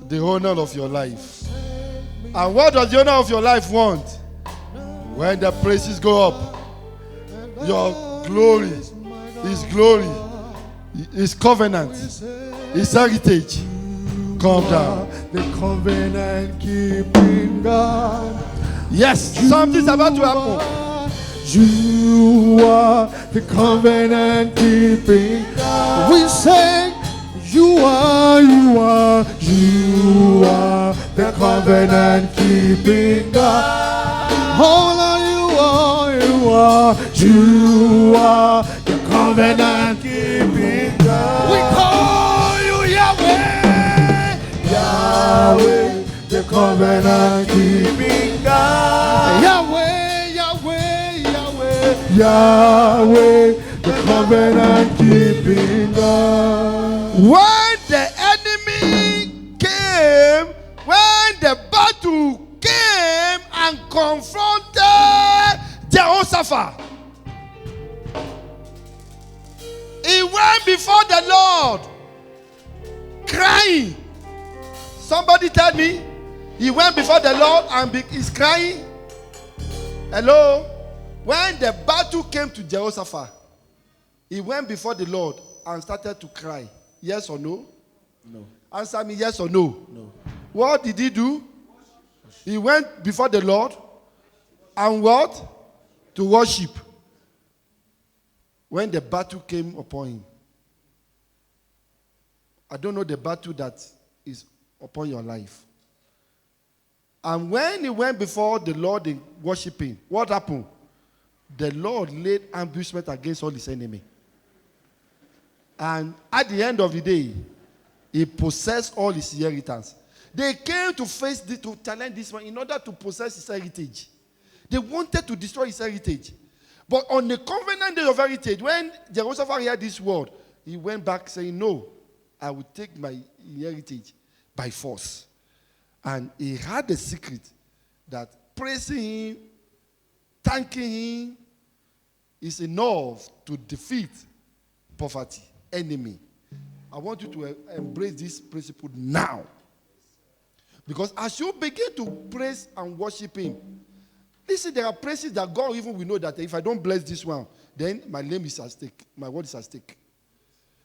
the owner of your life. And what does the owner of your life want? When the praises go up, your glory, his covenant, his heritage come down. The covenant keeping God. Yes, something's about to happen. You are the covenant keeping God. We say you are the covenant keeping God. Oh Lord, you are the covenant keeping God. We call you Yahweh, Yahweh, the covenant keeping God. Yahweh, Yahweh, Yahweh, Yahweh, the covenant keeping God. When the enemy came, when the battle came and confronted Jehoshaphat. He went before the Lord crying. Somebody tell me, he went before the Lord and is crying. Hello? When the battle came to Jehoshaphat, he went before the Lord and started to cry. Yes or no? No. Answer me, yes or no? No. What did he do? He went before the Lord and what? To worship. When the battle came upon him. I don't know the battle that is upon your life. And when he went before the Lord in worshiping, what happened? The Lord laid ambushment against all his enemy. And at the end of the day, he possessed all his inheritance. They came to to challenge this man in order to possess his heritage. They wanted to destroy his heritage. But on the covenant day of heritage, when Jehoshaphat heard this word, he went back saying, no, I will take my heritage by force. And he had a secret that praising him, thanking him, is enough to defeat poverty, enemy. I want you to embrace this principle now. Because as you begin to praise and worship him, listen, there are praises that God even will know that if I don't bless this one, then my name is at stake. My word is at stake.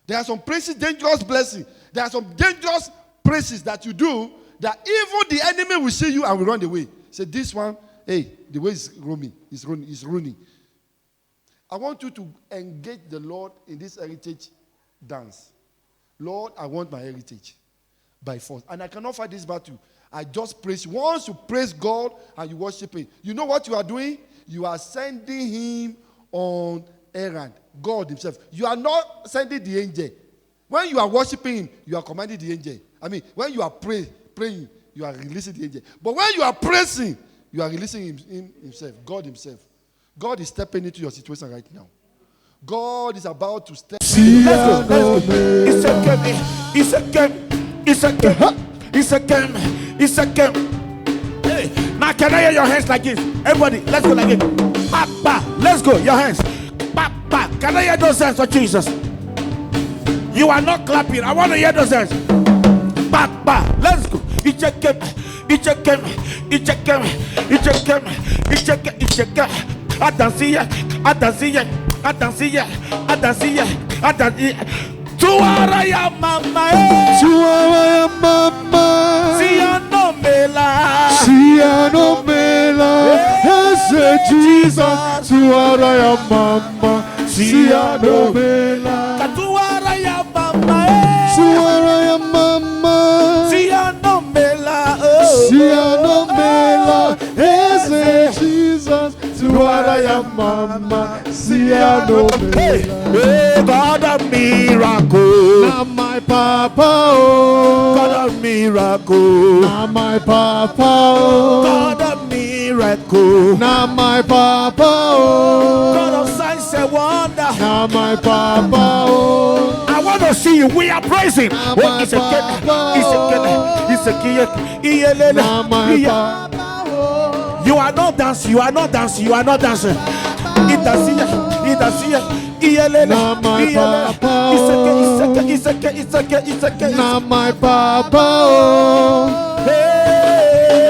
There are some praises, dangerous blessings. There are some dangerous praises that you do that even the enemy will see you and will run away. Say, this one, hey, the way is roaming, is running. I want you to engage the Lord in this heritage dance. Lord, I want my heritage by force. And I cannot fight this battle. I just praise. Once you praise God and you worship him, you know what you are doing? You are sending him on errand. God himself. You are not sending the angel. When you are worshiping him, you are commanding the angel. I mean, when you are praying, you are releasing the angel. But when you are praising, you are releasing him himself, God himself. God is stepping into your situation right now. God is about to step. Let's go. It's a game. It's a game. It's a game. It's a game. It's a game. Hey, now can I hear your hands like this? Everybody, let's go like this. Papa, let's go. Your hands. Papa, can I hear those hands for Jesus? You are not clapping. I want to hear those hands. Papa, let's go. It's a game. It's a game. It's a game. It's a game. It's a game. It's a game. Adansiya. Tuara ya mama, Siano mela, Ese Jesus, tuara ya mama, Siano mela, Katuara ya mama, tuara ya mama, Siano mela, ese Jesus, tuara ya mama, Siano mela. Hey, God of miracle, Now my papa, oh, God of miracle, now my papa, oh, God of miracle, now my papa, oh, God of signs and wonder. now my papa, oh, I want to see you. We are praising. Now Oh, my it's a papa, now my papa, oh, You are not dancing. You are not dancing. You are not dancing. Now my papa, now my papa, oh,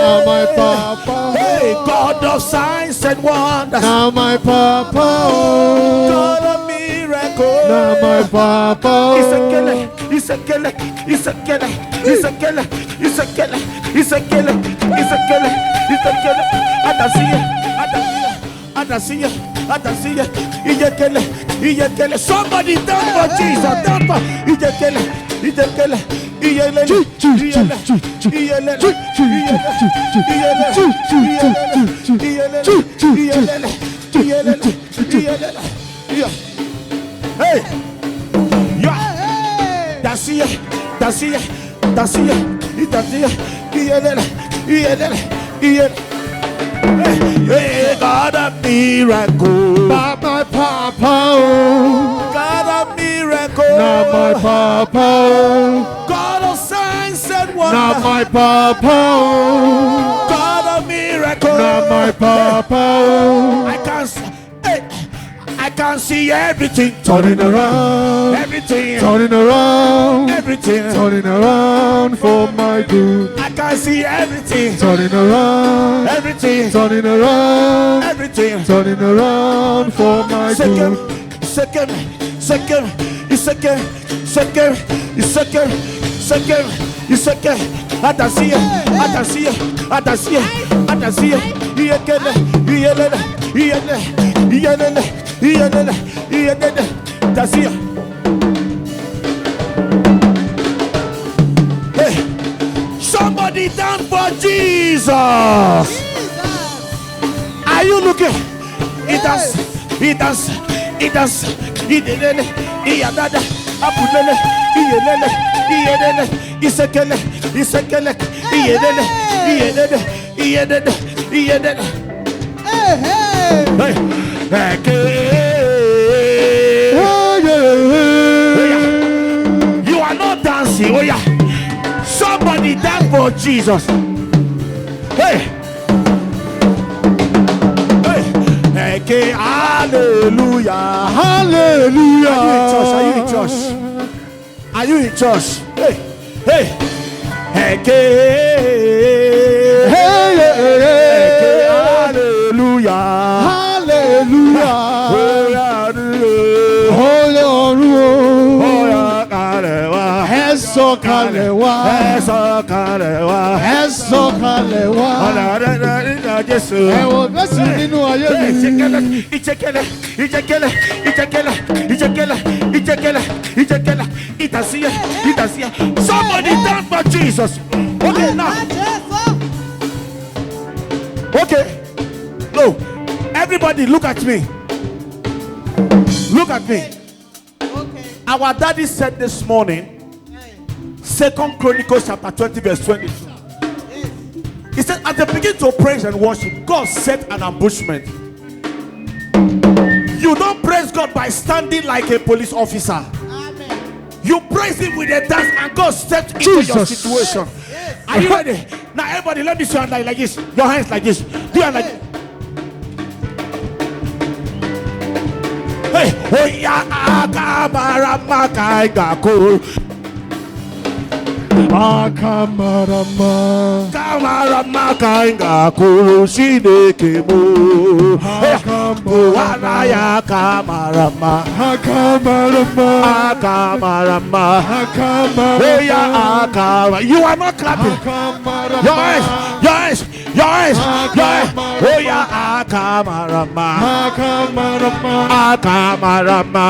now my papa, Hey, God of signs and wonders. now my papa, oh, God of miracles. now my papa, oh, Somebody dance for Jesus. Dance Hey, Hey, God of miracle, now my papa, oh, God of miracle, now my papa, oh, God of signs and now wonders, my papa, oh, God of miracle, now my Papa. Oh. I can see everything Turning around, everything, turning around, everything. turning around for my good. I can see everything, Turning around, everything, turning around, everything. turning around for my Second, good. second, second, second, second, second, second, second. Atasia, atasia, atasia, atasia. Iekele, ielele, ielele, ielele, ielele, ielele. Atasia. Hey, somebody dance for Jesus. Are you looking? It does, it does, it does, it did, Iadada, Apulele, Ielele, Ielele, Isekele, Isekele, Ielele, Ielele, Ielele, Ielele. Hey, you are not dancing, oh yeah. Somebody dance for Jesus. Hey. Hey, hallelujah. Hallelujah. Are you in church? Are you in church? Hey, hey, hey, Hey, hey, hey. hallelujah. Hallelujah. Eso kalewa. Eso kalewa. Ewo besi nínú ayé mi. Ichekele, ichekele, ichekele, ichekele, ichekele, ichekele, itasia, itasia. Somebody dance for Jesus. Okay, now. Okay. No. Everybody look at me. Look at me. Our daddy said this morning, 2 Chronicles chapter 20 verse 22. He said, as they begin to praise and worship, God set an ambushment. You don't praise God by standing like a police officer. You praise him with a dance, and God steps into your situation. Are you ready? Now everybody, let me see your hand like this. Your hands like this. Do your hand like this. Hey, oh yeah, Akamarama. Kamarama kainga kurushide mo. Waraya kamarama. Akamarama. Akamarama. Akamarama. Oh yeah, akama. You are not clapping. Akamarama. Your eyes, your eyes, your eyes, your eyes. Oh yeah, akamarama. Akamarama. Akamarama.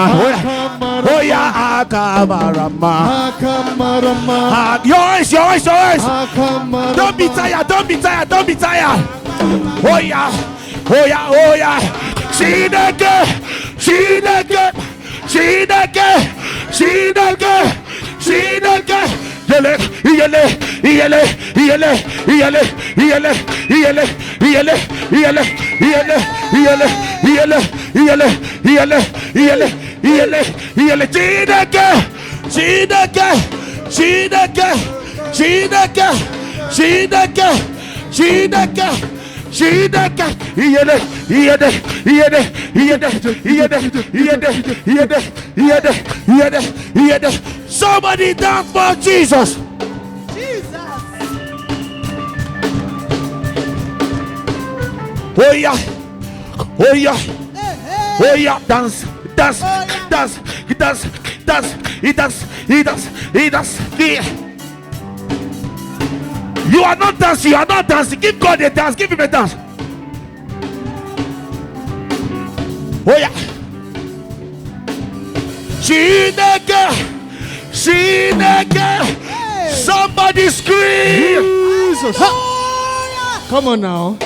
Oh yeah, akamarama. Akamarama. Your eyes, your eyes, your eyes. Akamarama. Don't be tired, don't be tired, don't be tired. Oh yeah, oh yeah, oh yeah. See the girl, see the girl, see the girl, see the girl, see the girl. Yele, yele, yele, yele, yele, yele, yele, yele, yele, yele, yele, yele, yele, yele, yele, yele, yele. See the girl, see the girl. See the girl, see the girl, see the girl, see the girl, see the girl. Yede, yede, yede, yede, yede, yede, yede, yede, yede, yede. Somebody dance for Jesus. Oh yeah, oh yeah, oh yeah, dance, dance, dance, dance, dance, he does, he does, he does. You are not dancing, you are not dancing. Give God a dance, give him a dance. Oh yeah. Chineke, Chineke. Somebody scream. Jesus. Come on now.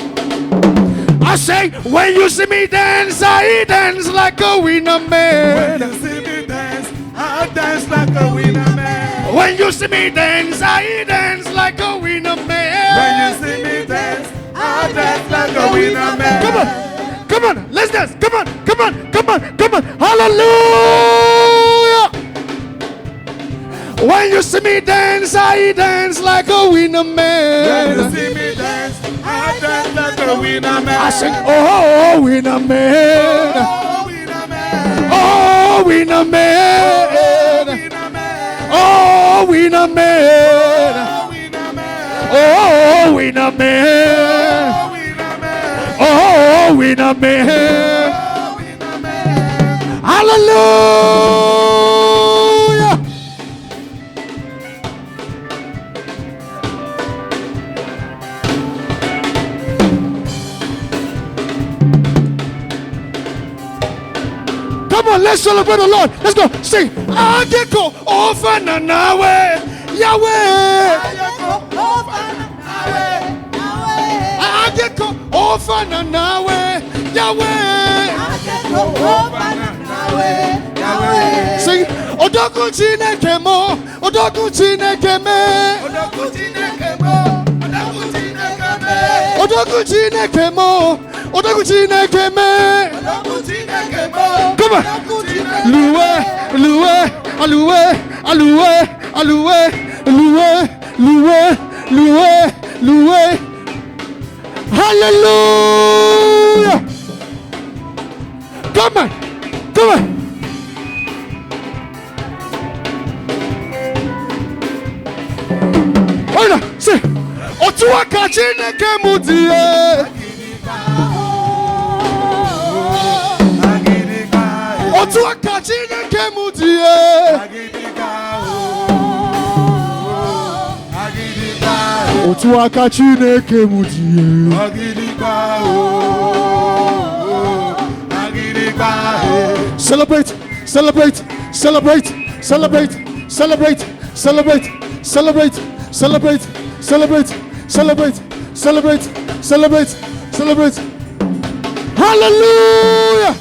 I say, when you see me dance, I dance like a winner man. When you see me dance, I dance like a winner man. When you see me dance, I dance like a winner man. When you see me dance, I dance like a winner man. Come on, come on, let's dance. Come on, come on, come on, come on. Hallelujah. When you see me dance, I dance like a winner man. When you see me dance, I I sing, oh, winner man. Oh, winner man. Oh, winner man. Oh, winner man. Oh, winner man. Hallelujah. Come on, let's celebrate the Lord. Let's go. Sing. Ageko ofana nawe Yahweh. Ageko ofana nawe Yahweh. Sing. Odoku Chineke mo. Odoku Chineke me. Odoku Chineke mo. Odoku Chineke me. Come on. Loué, loué, alloué, alloué, alloué, loué, loué, loué, loué. Hallelujah. Come on. Come on. Hold on. Say. Otuaka Chineke mudie. Otuaka Chineke mudie. Otuaka Chineke mudie. Celebrate, celebrate, celebrate, celebrate, celebrate, celebrate, celebrate, celebrate, celebrate, celebrate, celebrate, celebrate, celebrate. Hallelujah.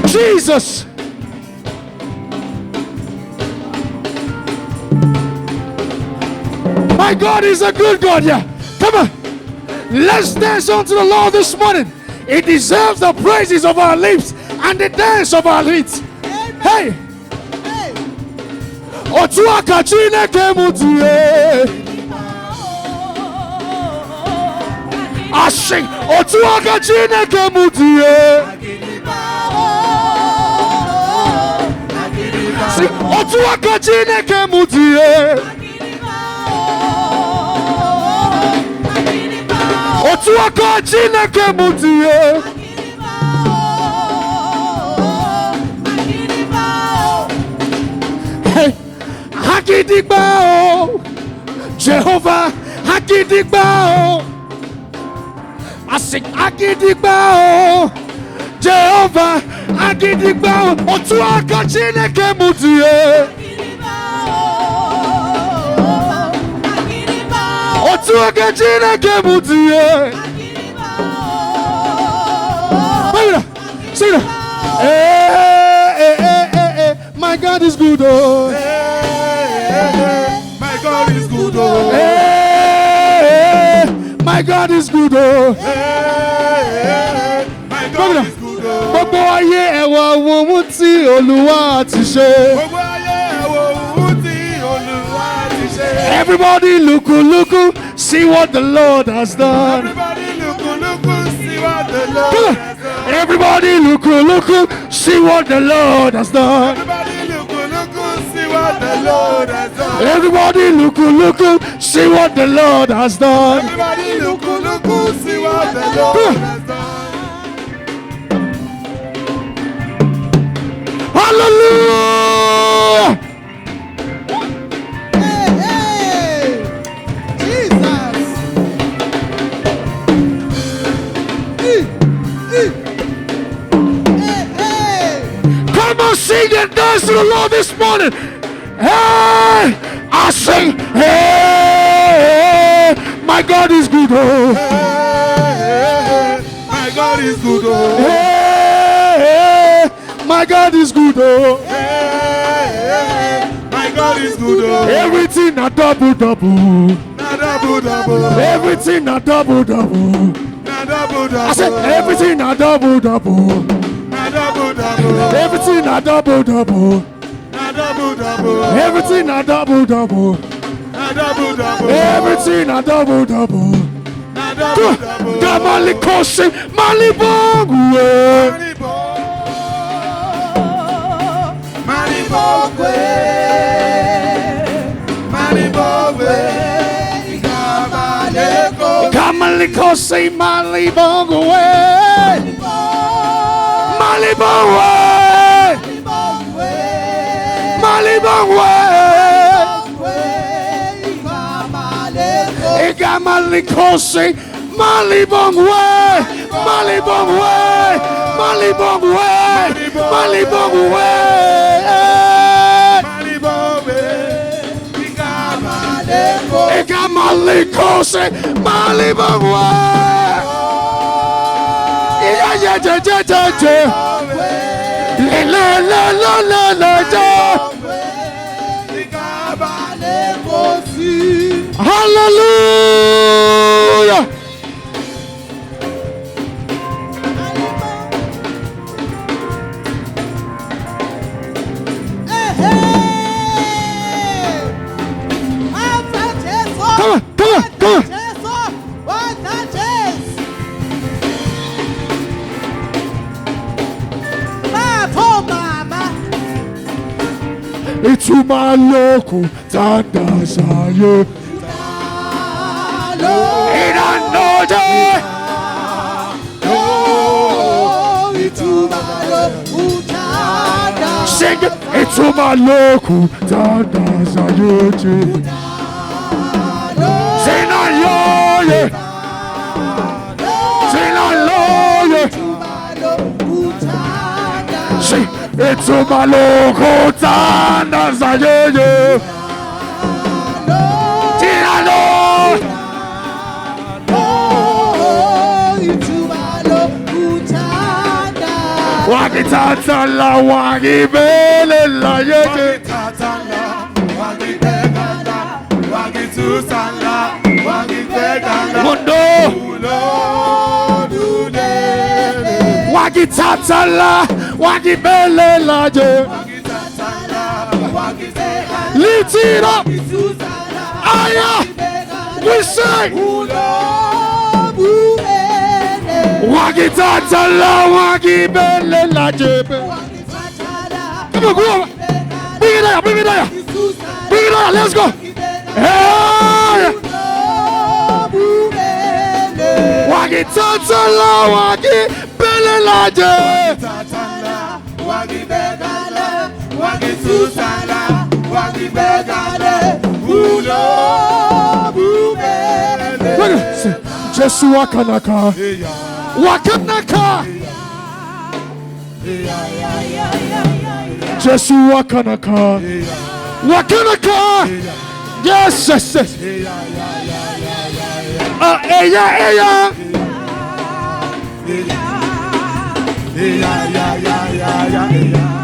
Jesus. My God is a good God, yeah. Come on. Let's dance unto the Lord this morning. He deserves the praises of our lips and the dance of our lips. Hey. Otuaka Chineke mudie. I sing. Otuaka Chineke mudie. Sing. Otuaka Chineke mudie. Otuaka Chineke mudie. Hey, Hakidigbao, Jehovah, Hakidigbao. I sing Hakidigbao, Jehovah, Hakidigbao. Otuaka Chineke mudie. Otuaka Chineke mudie. Sing it. My God is good, oh. My God is good, oh. My God is good, oh. My God is good, oh. Gbogbo ayé ẹ wá wo ohun tí Olúwa ti ṣe. Gbogbo ayé ẹ wo ohun tí Olúwa ti ṣe. Everybody look, see what the Lord has done. Everybody look, see what the Lord has done. Everybody look, see what the Lord has done. Everybody look, see what the Lord has done. Everybody look, see what the Lord has done. Everybody look, see what the Lord has done. Hallelujah! Hey, Jesus! Come on, sing and dance to the Lord this morning. Hey, I sing, hey, my God is good, oh. Hey, my God is good, oh. Hey, my God is good, oh. Hey, my God is good, oh. Everything a double. Na double. Everything a double. Na double. I said everything a double. Na double. Everything a double. double, double. Everything a double, double. A double, double. Everything a double, double. A double, double. Gamali Kosi, Malibongwe. Malibongwe. Malibongwe. Gamali Kosi, Malibongwe. Malibongwe. Malibongwe. Gamali Kosi, Malibongwe. Malibongwe. Malibongwe. Malibongwe. Gamali Kosi, Malibongwe. Yeah, yeah, yeah, yeah, yeah, yeah. La la la la la la. Hallelujah. Come on, come on, come on. Itumaloku tandazayo inanoje sing itumaloku tandazayo sinayoye sinayoye sing itumaloku tandazayo tinalo wakitatala wakibelela yeje mundo wakitatala wakibelela je lift it up. Aya, we sing. Wakitatala, wakibelela jebe. Come on, go on. Bring it there, bring it there. Bring it there, let's go. Hey. Wakitatala, wakibelela jebe. Jesu wakanaka, wakanaka. Jesu wakanaka, wakanaka. Yes, yes, yes. Eya, eya.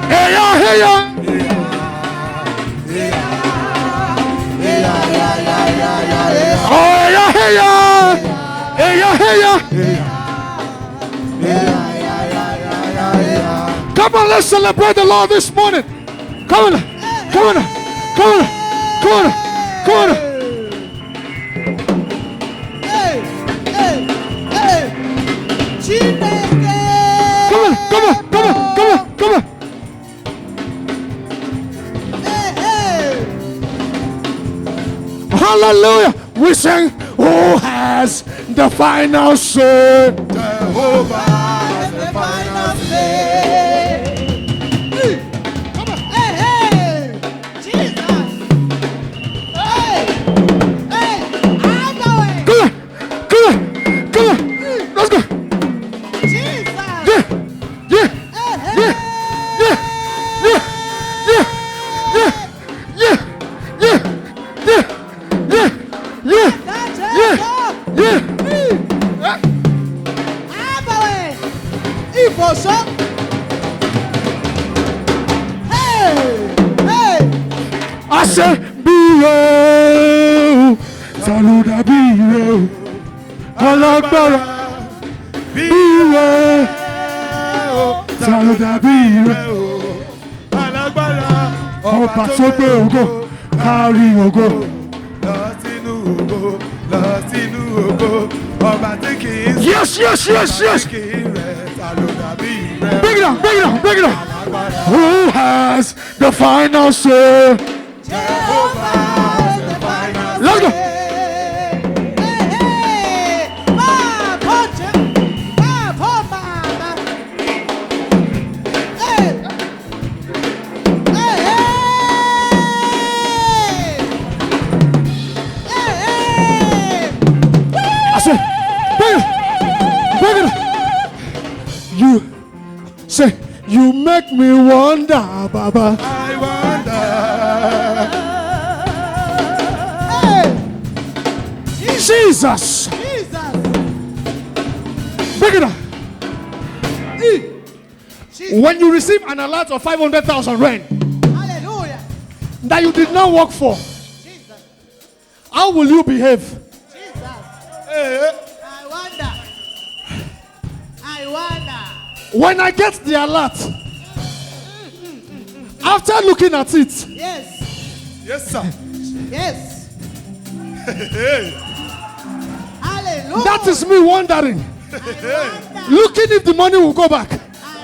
Eya, eya. Oh, yeah, hey, yeah. Hey, yeah, hey, yeah. Come on, let's celebrate the Lord this morning. Come on, come on, come on, come on, come on. Hey, hey, hey. Come on, come on, come on, come on, come on. Hey, hey. Hallelujah. We sing, who has the final say? Jehovah has the final say. Come on. Hey, hey. Jesus. Hey. Hey. I'm going. Come on, come on, come on. Let's go. Jesus. Yeah, yeah, Hey, hey. yeah, yeah, yeah, yeah, yeah, yeah, yeah, yeah, yeah, yeah. That's Yeah. Yeah. Ifoso. Hey, hey. I said, be real. Saluda, be real. Alagbara. Be real. Saluda, be real. Alagbara. ọba tó gbé ògo kárí ògo. Lọ sínú ògo, lọ sínú ògo. Ọba tí kì í sùn, Yes, yes, yes, yes. kì í rẹ̀, ta ló dàbí rẹ̀? Bring it down, bring it down, bring it down. Who has the final say? Jehovah is the final Let's go. say. Hey, hey. Baba, Baba. Hey. Hey, hey. Hey, hey. I said, bring it, bring it. You say, you make me wonder, Baba. I wonder. Hey. Jesus, Jesus. bring it down. Jesus. When you receive an alert of 500,000 rand Hallelujah. that you did not work for, Jesus. how will you behave? Jesus. Hey, I wonder. I wonder. When I get the alert, after looking at it, Yes. yes, sir. Yes. Hey, Hallelujah. that is me wondering, I wonder. looking if the money will go back. I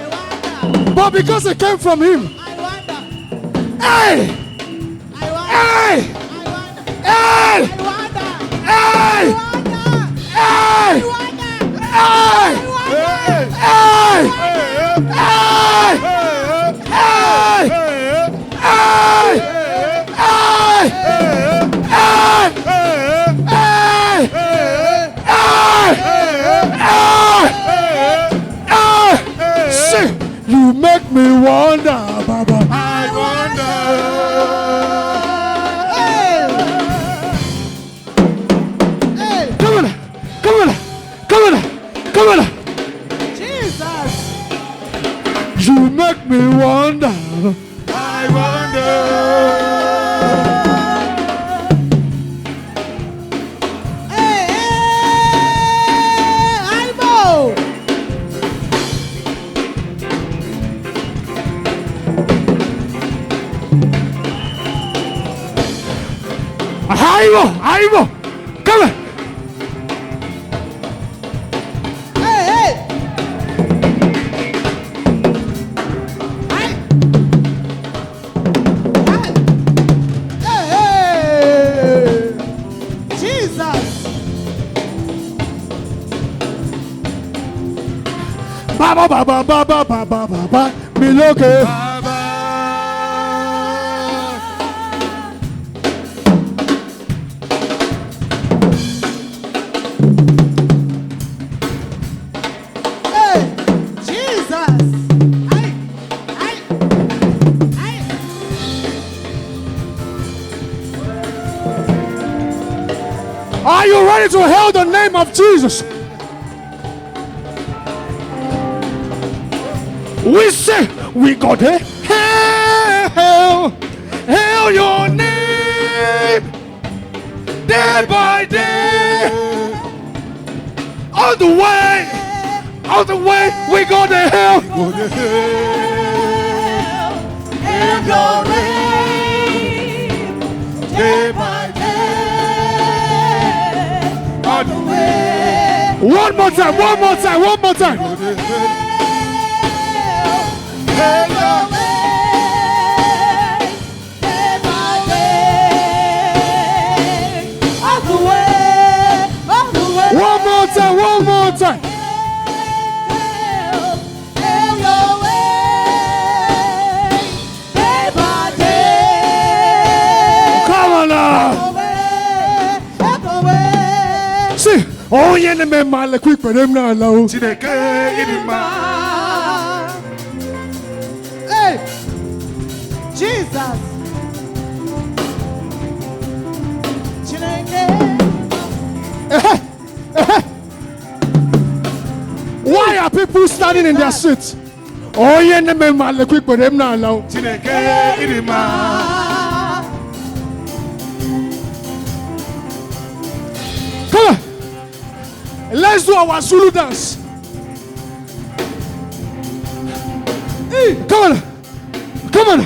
wonder. But because it came from him, I wonder. hey, I wonder. hey, I wonder. hey, I wonder. hey, I wonder. hey, I wonder. hey, hey, hey, hey, hey, hey, hey, see, you make me wonder, Baba. I wonder. Hey. Come on, come on, come on, come on. Jesus. You make me wonder. I wonder. Hey, hey, Ibo. Aibo, come on. Hey, hey. Hey, hey. Jesus. Baba, baba, baba, baba, baba, me loke. Baba. Hey, Jesus. Hey. Are you ready to hail the name of Jesus? We say, we got to hail your name day by day. All the way, we got to hail. Go to hell. And your reign, day by day, On the way. One more time, one more time, one more time. Go to hell. and your reign, day by day, all the way, all the way. One more time, one more time. And your reign, day by day. Come on now. See, oh yeah, the man, my quick, but I'm not low. Chineke ịdị mma. Hey, Jesus. Chineke. Why are people standing in their seats? Oh yeah, the man, my quick, but I'm not low. Chineke ịdị mma. Come on. Let's do our Zulu dance. Come on. Come on.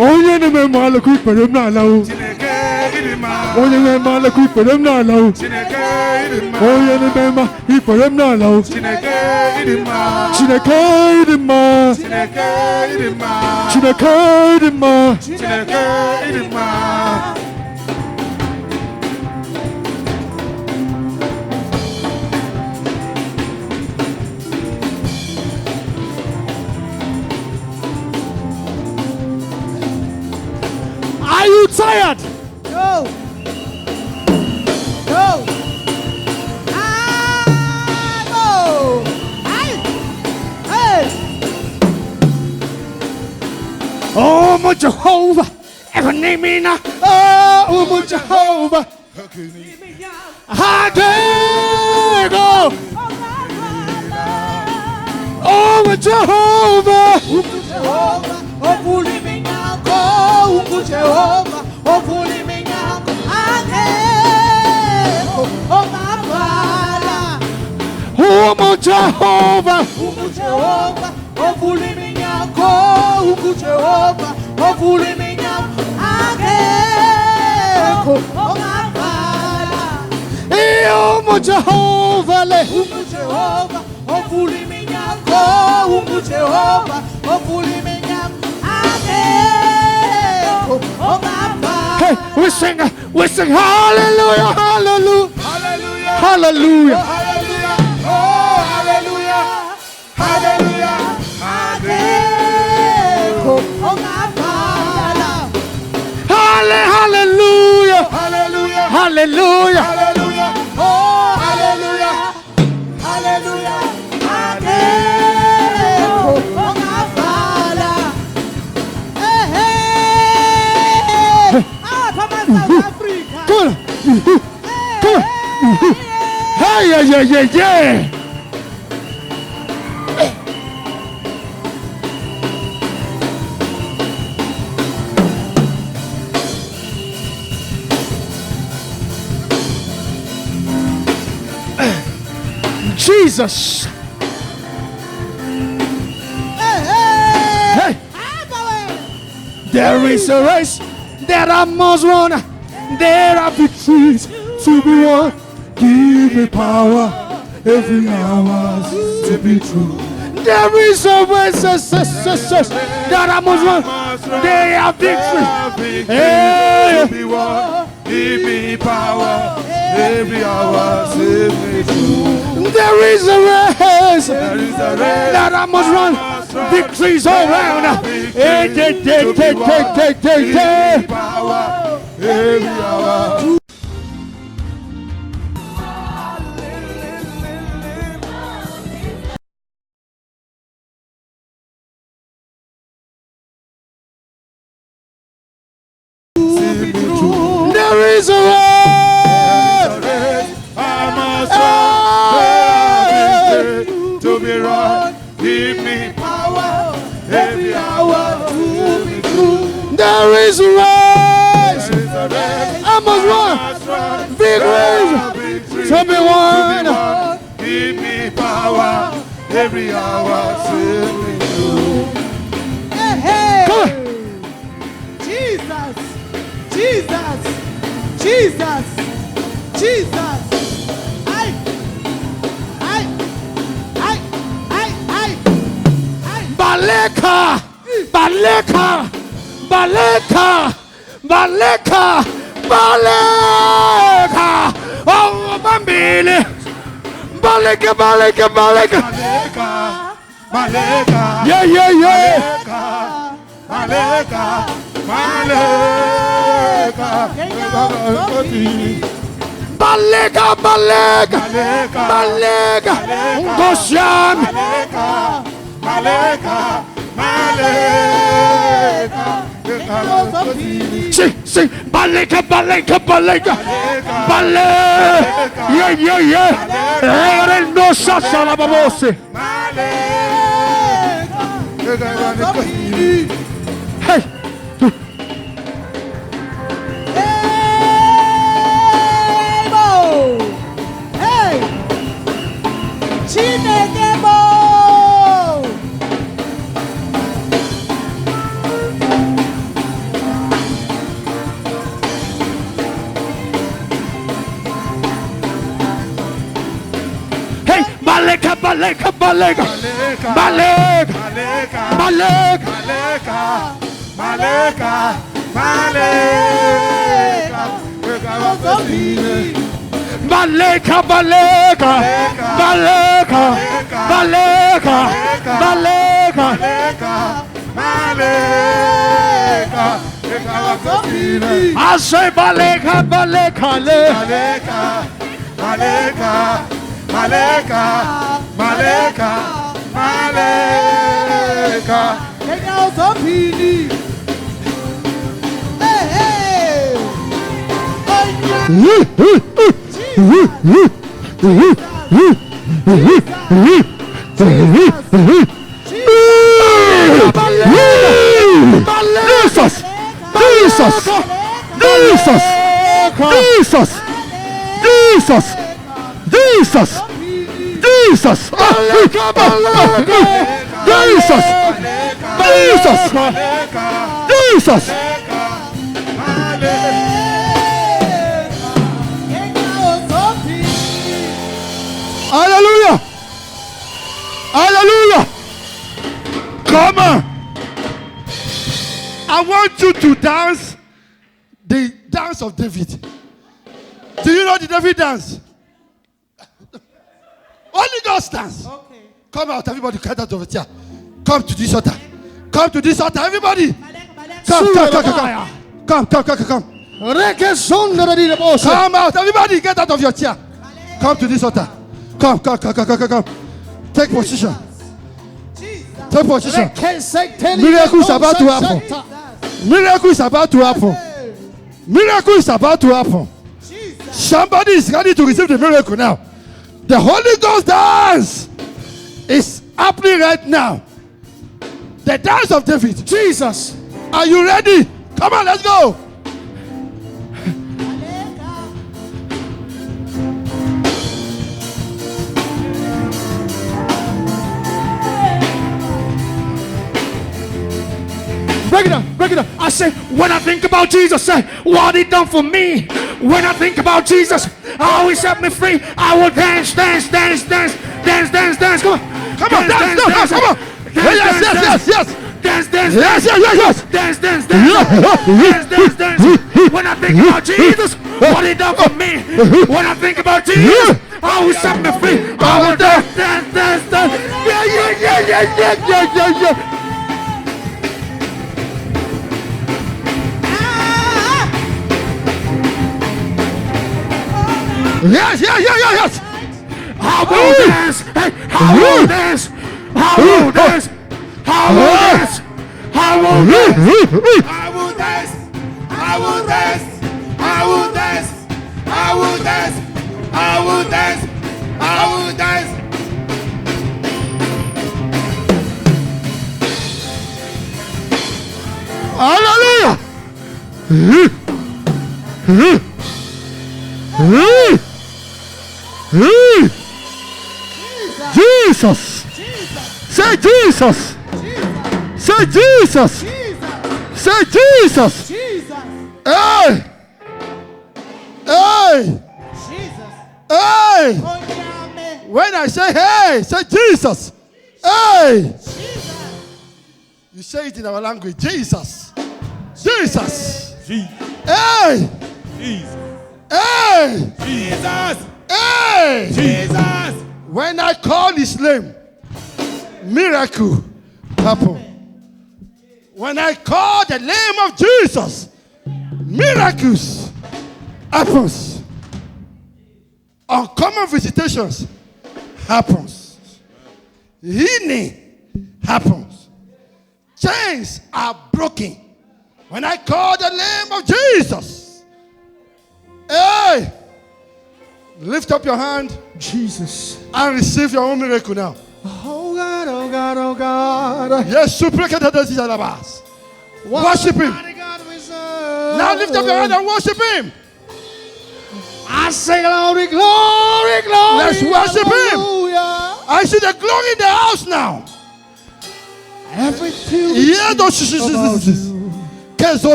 Onye na-eme malakụ ikpere m n'ala o. Onye na-eme malakụ ikpere m n'ala o. Onye na-eme ikpere m n'ala o. Chineke ịdị mma. Chineke ịdị mma. Chineke ịdị mma. Are you tired? No. No. Ah, no. Hey. Oh, my Jehovah. Ever name me now. Oh, my Jehovah. I dare go. Oh, my Jehovah. Jehovah, oh puli minyango, ungu Jehovah, oh puli minyango, angelo, oh mabala. Oh, my Jehovah. Ungu Jehovah, oh puli minyango, ungu Jehovah, oh puli minyango, angelo, oh mabala. Oh, my Jehovah. Ungu Jehovah, oh puli minyango, ungu Jehovah, oh puli minyango, angelo, oh mabala. Hey, we sing hallelujah, hallelujah, Hallelujah. hallelujah. Hallelujah. Oh, hallelujah. Hallelujah. Angelo, oh mabala. Hallelujah, Hallelujah. hallelujah. Hallelujah. Oh, hallelujah. Hallelujah. Angelo, oh mabala. Hey, hey. Ah, from South Africa. Come on, come on. Hey, yeah. Jesus. Hey, there is a race that I must run. There are victories to be won. Give me power every hour to be true. There is a race that I must run. There are victories. Hey. Give me power every hour, save me true. There is a race There is a race that I must run. Victories all around. Hey, Give me power every hour. There is a race. I must run to be run. Give me power every hour to be true. There is a race. There is a race I must run. Victories to be won. Give me power every hour to be true. Hey, Come on. Jesus, Jesus, Jesus, Jesus. Baleka, Baleka, Baleka, Baleka, Baleka. Oh, Bambili. Baleka, Baleka, Baleka. Maleka, Yeah. Maleka, Baleka, Baleka, Baleka. Gosham. Maleka. Sing, Baleka, Baleka, Baleka. Baleka. Yeah. No sasa la babose. Hey. Maleka, Maleka, Maleka, Maleka, Maleka, Maleka, Maleka, Maleka, Maleka, I say Maleka, Maleka, Maleka, Maleka, Maleka, Maleka. Kenya Osopini. Hey, hey. Jesus, Jesus, Jesus, Jesus, Jesus, Jesus, Jesus, Jesus, Jesus, Jesus. Hallelujah. Hallelujah. Come on. I want you to dance the dance of David. Do you know the David dance? Holy Ghost dance. Okay. Come out, everybody, get out of the chair. Come to this altar. Come to this altar, everybody. Come. Come. Come out, everybody, get out of your chair. Come to this altar. Come. Take position. Take position. Miracle is about to happen. Miracle is about to happen. Miracle is about to happen. Somebody is ready to receive the miracle now. The Holy Ghost dance is happening right now. The dance of David. Jesus. Are you ready? Come on, let's go. Break it up. I say, when I think about Jesus, say, what he done for me. When I think about Jesus, how he set me free. I will dance. Come on. Come on, dance. Yes. Dance. Yes. Dance. When I think about Jesus, what he done for me. When I think about Jesus, how he set me free. I will dance. Yeah. Yes. I will dance. I will dance. Hallelujah. Jesus. Say Jesus. Say Jesus. Say Jesus. Hey. When I say hey, say Jesus. Hey. You say it in our language. Jesus. Hey. Hey. Hey. When I call his name, miracle happen. When I call the name of Jesus, miracles happens. Uncommon visitations happens. Healing happens. Chains are broken. When I call the name of Jesus. Hey! Lift up your hand, Jesus, and receive your own miracle now. Oh God. Yes, worship him. Now lift up your hand and worship him. I say glory. Let's worship him. Hallelujah. I see the glory in the house now. Everything.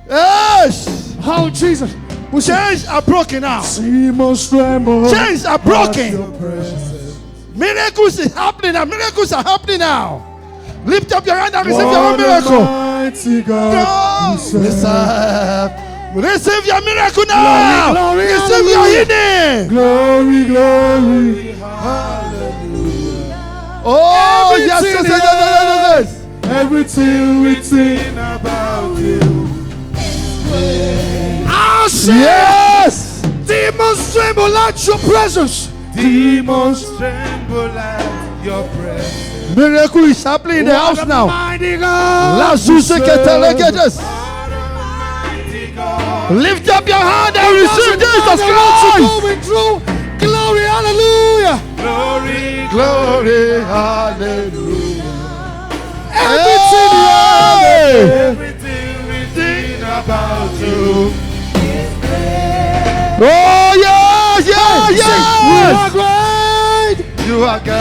Yes. Oh Jesus. Chains are broken now. Demons tremble. Chains are at broken. your presence. Miracles is happening now. Miracles are happening now. Lift up your hand and receive your own What a miracle. mighty God No. we serve. Receive your miracle now. Glory, glory, Receive your hallelujah. healing. Glory, glory. Oh, yes, Everything yes, yes, yes, yes, yes. Everything written about you. Yes. Demons tremble at your presence. Demons tremble at your presence. Miracle is happening in the What house a now. mighty God La we Zuse serve. Ketelegedes. Lift up your hand and receive Jesus What you're Christ. going through. Glory, hallelujah. Glory, Glory, hallelujah. Everything Hey! everything written about you. Oh, yes, yes, You are yes. great. You are great.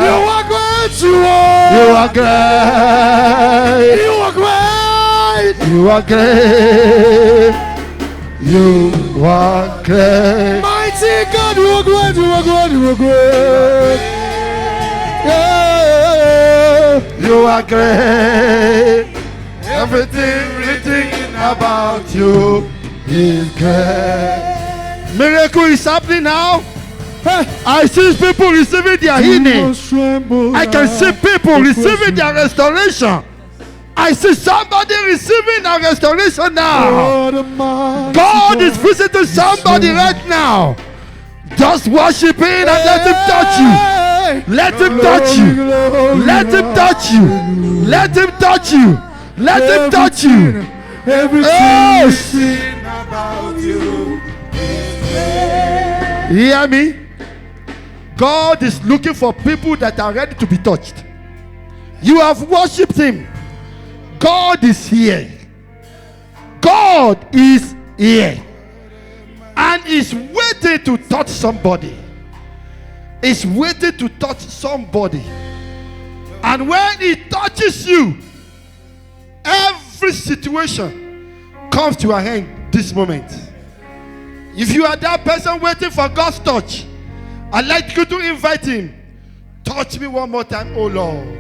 You are great. You are great. You are great. You are great. You are great. Mighty God, you are great. You are great. You are great. Yeah. You are great. Everything written about you is great. Miracle is happening now. I see people receiving their healing. Demons tremble I can see people receiving their restoration. I see somebody receiving a restoration now. What a mighty God is visiting somebody right now. Just worship Him and let Him touch you. Let Him touch you. Let Him touch you. Let Him touch you. Let Him touch you. Everything Yes. Written about you. You hear me? God is looking for people that are ready to be touched. You have worshipped Him. God is here. God is here. And is waiting to touch somebody. Is waiting to touch somebody. And when He touches you, every situation comes to an end this moment. If you are that person waiting for God's touch, I'd like you to invite Him. Touch me one more time, oh Lord.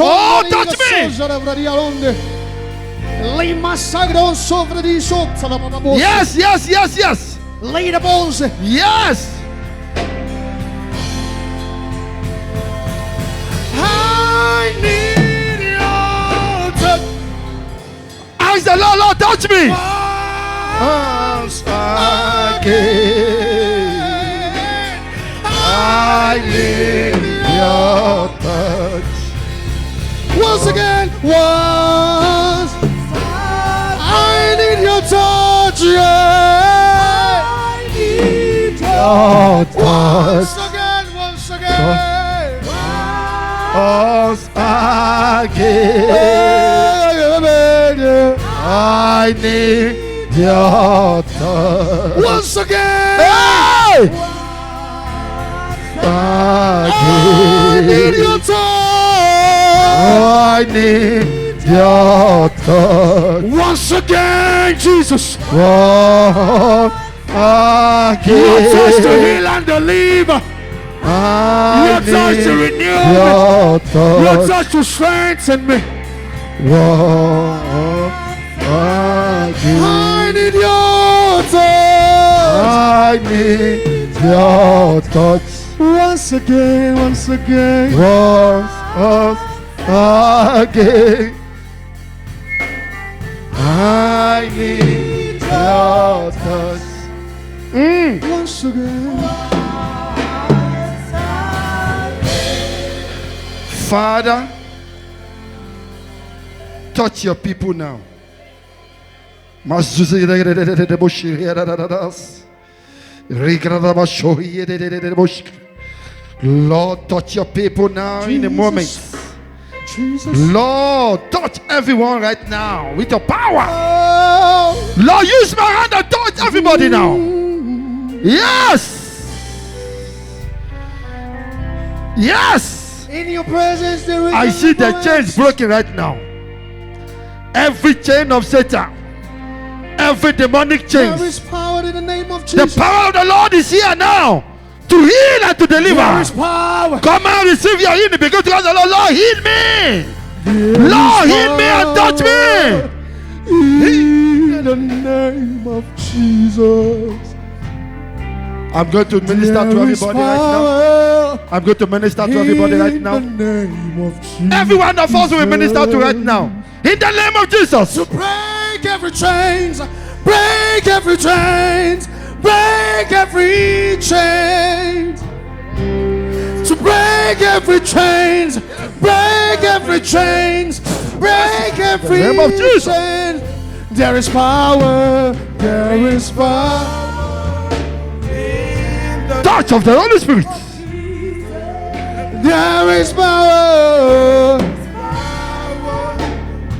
Oh, touch me! Yes, yes, yes, yes. Lay the bones. Yes. I need your touch. Ask the Lord, Lord, touch me. Once I need your touch. Once again, once I need your touch, yeah. I need Your touch. once again, once again. Us again. I need your touch. Once again, Hey! I need your touch. I need your touch. Once again, Jesus. Once Your touch to again. heal and deliver. I Your touch to need renew me. your Your touch. touch to strengthen me. Once again. I need your touch. I need your touch. Once again, once again. Once again. I need your touch. Once again. Father, touch your people now. Lord, touch your people now in a moment. Jesus. Lord, touch everyone right now with your power. Oh. Lord, use my hand and touch everybody now. Yes. Yes. In your presence there is I see the deliverance. chains broken right now. Every chain of Satan, every demonic chains. There is power in the name of The Jesus. power of the Lord is here now to heal and to There deliver. is power. Come and receive your healing because to ask the Lord, Lord, heal me. Lord, heal me and touch me. In the name of Jesus. I'm going to minister to There is everybody right now. power I'm going to minister to everybody right in now. the name of Jesus. Every one of us will minister to right now. In the name of Jesus. To break every chains, break every chains, break every chains. To break every chains, break every chains, break every In the name of Jesus. chains. There is power, there is power. Touch of the Holy Spirit. There is power.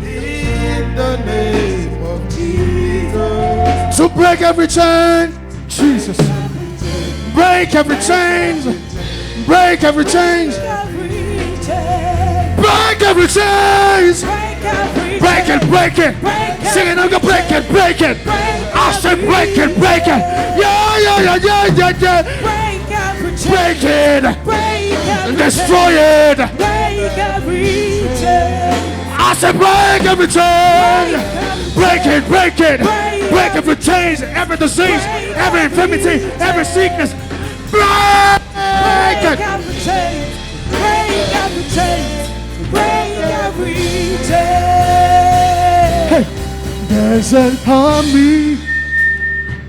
In the name of Jesus. To break every chain, Jesus. Break every chains. Break every chains. Break every chains. Break it, break it. Sing it, I'm gonna break it, break it. I said break it, break it. Yeah, yeah, yeah, yeah, yeah, yeah. Break it. Destroy it. I said break every chain. Break it, break it. Break every chains, every disease, every infirmity, every sickness. Break it. Hey, there's an army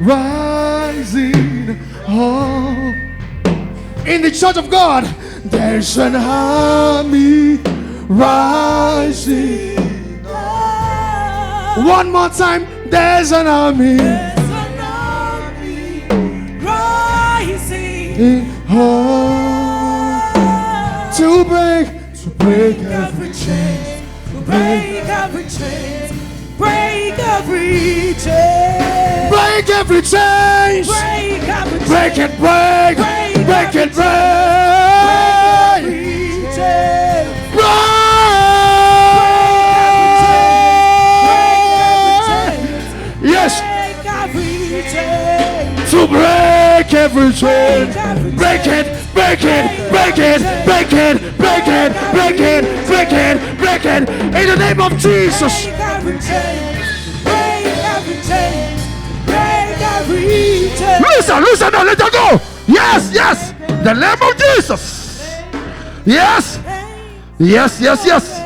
rising up. In the church of God, there's an army rising. One more time, there's an army to break every chain. Break every chain. Break every chain. Break every chain. Break every chain. Break it, break. Break it, break. Yes. To break every chain. Break it, break it, break it, break it, break it, break it, break it, break it. In the name of Jesus. Listen, now let her go. Yes, yes. The name of Jesus. Yes. Yes, yes, yes.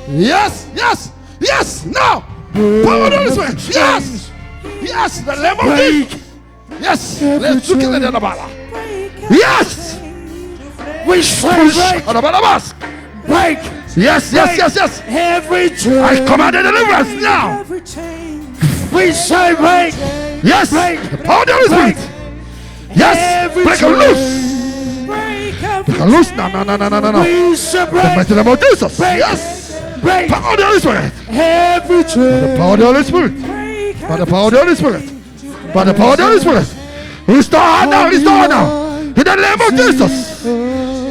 Yes, yes, yes. Now. Power on this way. Yes. Yes, the name of Jesus. Yes. Let's look at the ball. Yes. We shall break. Break. Yes, yes, yes, yes. Every chain. I command the deliverance now. We shall break. Yes. Break. The power of the Holy Spirit. Yes. Every Break and loose. chain. Break and loose. No, no, no, no, no, no, no. We shall The break. mighty name of Jesus. Break. Yes. Break. Power of the Holy Spirit. Every The chain. power of the Holy Spirit. By the power of the Holy Spirit. By the power of the Holy Spirit. Restore her now. Restore her now. In the name of Jesus.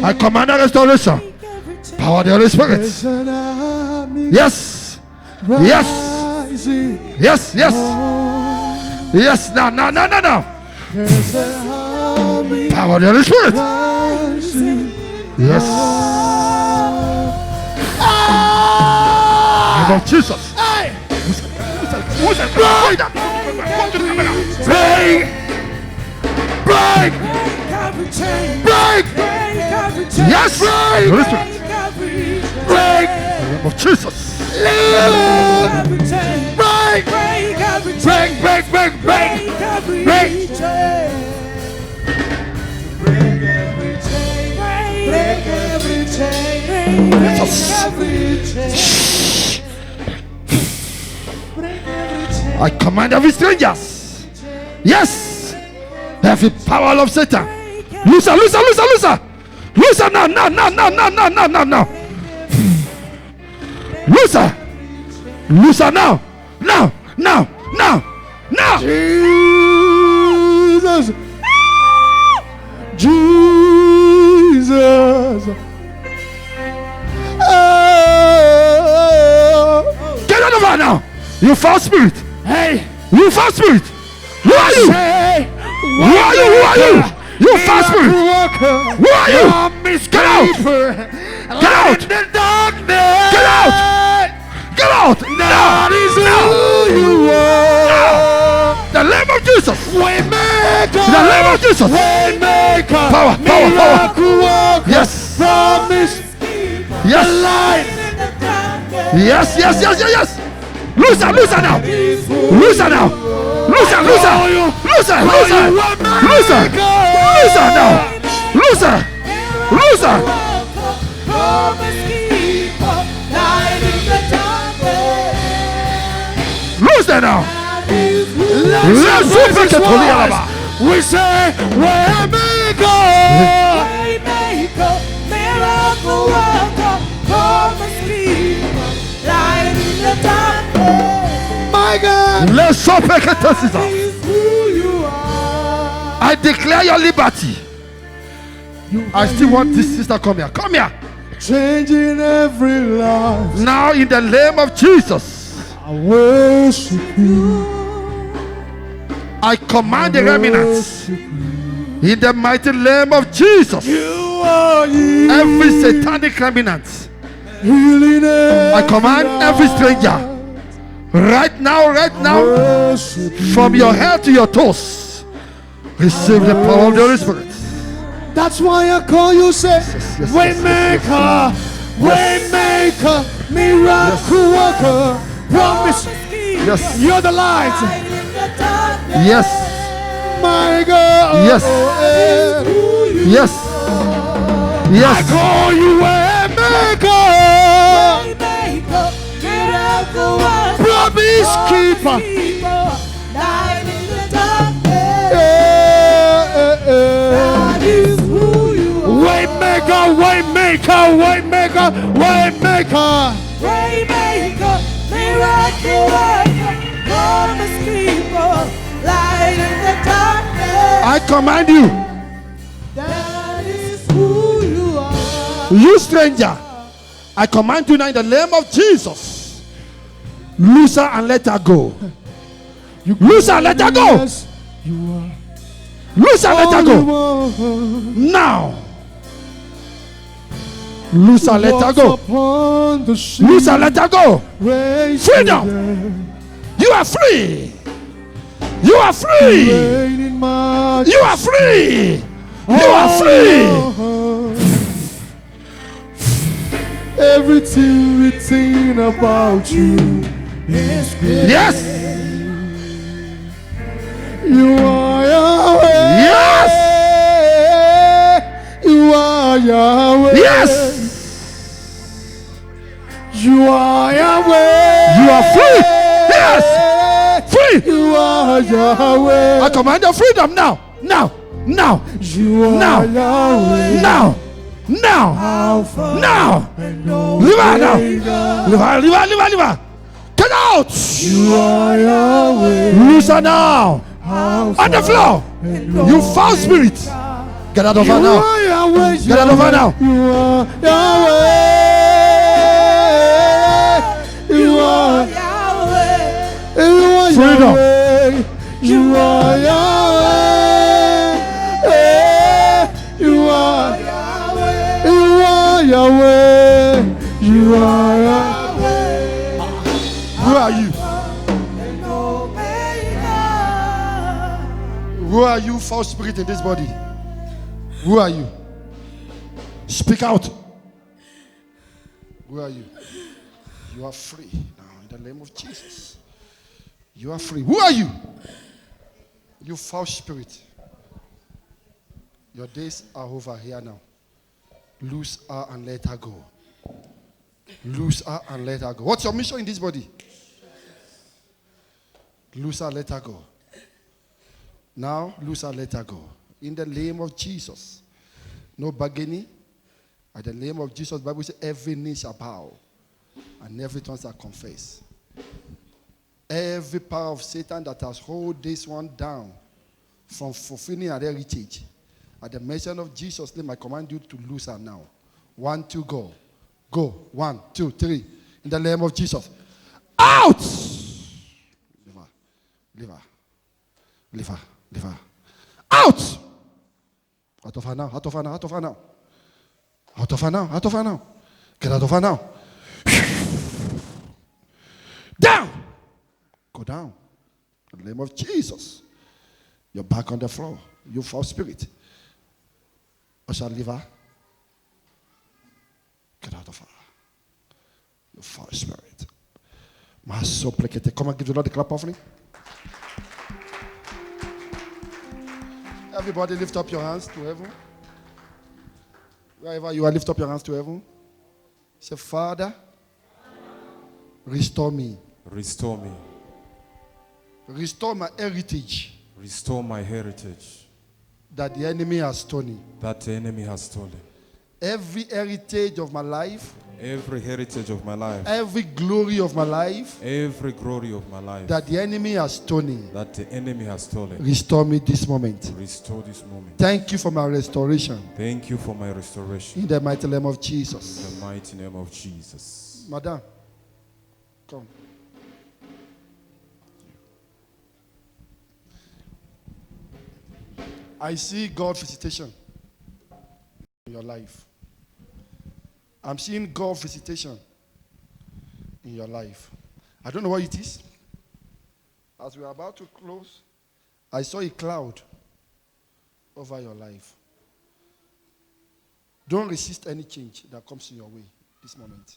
I command a restoration. Power of the Holy Spirit. There's an army Yes. Yes. rising. Yes. Yes. Yes. Now, now, now, now, now. There's an army Power of the Holy Spirit. rising. Yes. Name of Jesus. Hey! Who's that? Come to the camera. Break! Break! Break! Yes. Holy Spirit. Break! Name of Jesus. Break! Break! Break! Break! Break! Break! I command every strangers. Yes. Every power of Satan. Loose her, loose her, loose her, loose her. Loose her now, now, now, now, now, now, now, now, now. Loose her. Loose her now. Now, now, now, now. Jesus! Jesus! Jesus. Oh. Get out of her now. You foul spirit. Hey, You foul spirit. Who are you? hey, Who are you? Who are you? You foul spirit. Who are you? Get out. Get out. The darkness. Get out. Get out. That is No. who you are. The name of Jesus. Waymaker. The name of Jesus. Waymaker. Power, power, power. Miracle worker. Yes. Promise. Yes. Light. Yes, yes, yes, yes, yes. Loose her now. Loose her now. Loose her, loose her. Loose her, loose her. Loose her. Loose her now. Loose her. Loose her. Loose her now. Let's super get holy alaba. We say, Waymaker. Miracle worker, promise keeper, light in the darkness. My God. Let's super get holy. Is who you are. I declare your liberty. I still want this sister come here. Come here. Changing every life. Now in the name of Jesus, I worship you. I command the remnants in the mighty name of Jesus. You are you. Every satanic remnant, Healing I command every stranger right now, worship you. from your head to your toes, receive the power of the Holy Spirit. That's why I call you, say, yes, yes, Waymaker, Waymaker, Miracle worker, Promise. Yes, You're the light. yes, My God. yes, yes, I yes. call you Waymaker, Promise keeper. Waymaker, Waymaker, Waymaker, Waymaker. Waymaker, miracle worker, promise keeper, light in the darkness. I command you, That is who you are. you stranger, I command you now in the name of Jesus, loose her and let her go. Loose her and let her go. Yes, you are. Loose her and let her go. go. Now. Loose her, let her go. Loose her, let her go. Freedom. You are free. You are free. You are free. You are free. Everything written about you is great. Yes. You are Yahweh. Yes. You are Yahweh. Yes. You are Yahweh. You are free. Yes. Free. You are Yahweh. I command your freedom now. Now. Now. You are Now. Yahweh. Now. Now. Alpha Now. and Leave her now. Omega. Leave her. Leave her. Leave her. Leave her. Get out. You are Yahweh. Loose her now. Alpha On the floor. and You foul spirit. Get out of her You now. are Yahweh. Get out of her now. You are Yahweh. You are Yahweh, You are Freedom. Yahweh. You are Yahweh. You are Yahweh, Yahweh. You are Yahweh. Who are you? and Omega. Who are you, foul spirit in this body? Who are you? Speak out. Who are you? You are free now in the name of Jesus. You are free. Who are you? You foul spirit. Your days are over here now. Loose her and let her go. Loose her and let her go. What's your mission in this body? Loose her, let her go. Now, loose her, let her go. In the name of Jesus. No bargaining. At the name of Jesus, the Bible says every knee shall bow and every tongue shall confess. Every power of Satan that has hold this one down from fulfilling her heritage, At the mention of Jesus' name, I command you to loose her now. 1, 2, go. Go. 1, 2, 3. In the name of Jesus. Out! Leave her. Leave her. Leave her. Leave her. Out! Out of her now. Out of her now. Out of her now. Out of her now. Out of her now. Get out of her now. Down! Go down. In the name of Jesus. You're back on the floor. You foul spirit. I shall leave her. Get out of her. You foul spirit. My soul placate. Come and give the Lord the clap offering. Everybody lift up your hands to heaven. Wherever you are, lift up your hands to heaven. Say, Father, restore me. Restore me. Restore my heritage Restore my heritage that the enemy has stolen. that the enemy has stolen. Every heritage of my life, Every heritage of my life, every glory of my life every glory of my life that the enemy has stolen. that the enemy has stolen. Restore me this moment. Restore this moment. Thank you for my restoration. Thank you for my restoration. In the mighty name of In Jesus. the mighty name of Jesus. Madam, come. I see God visitation in your life. I'm seeing God visitation in your life. I don't know what it is. As we are about to close, I saw a cloud over your life. Don't resist any change that comes in your way this moment.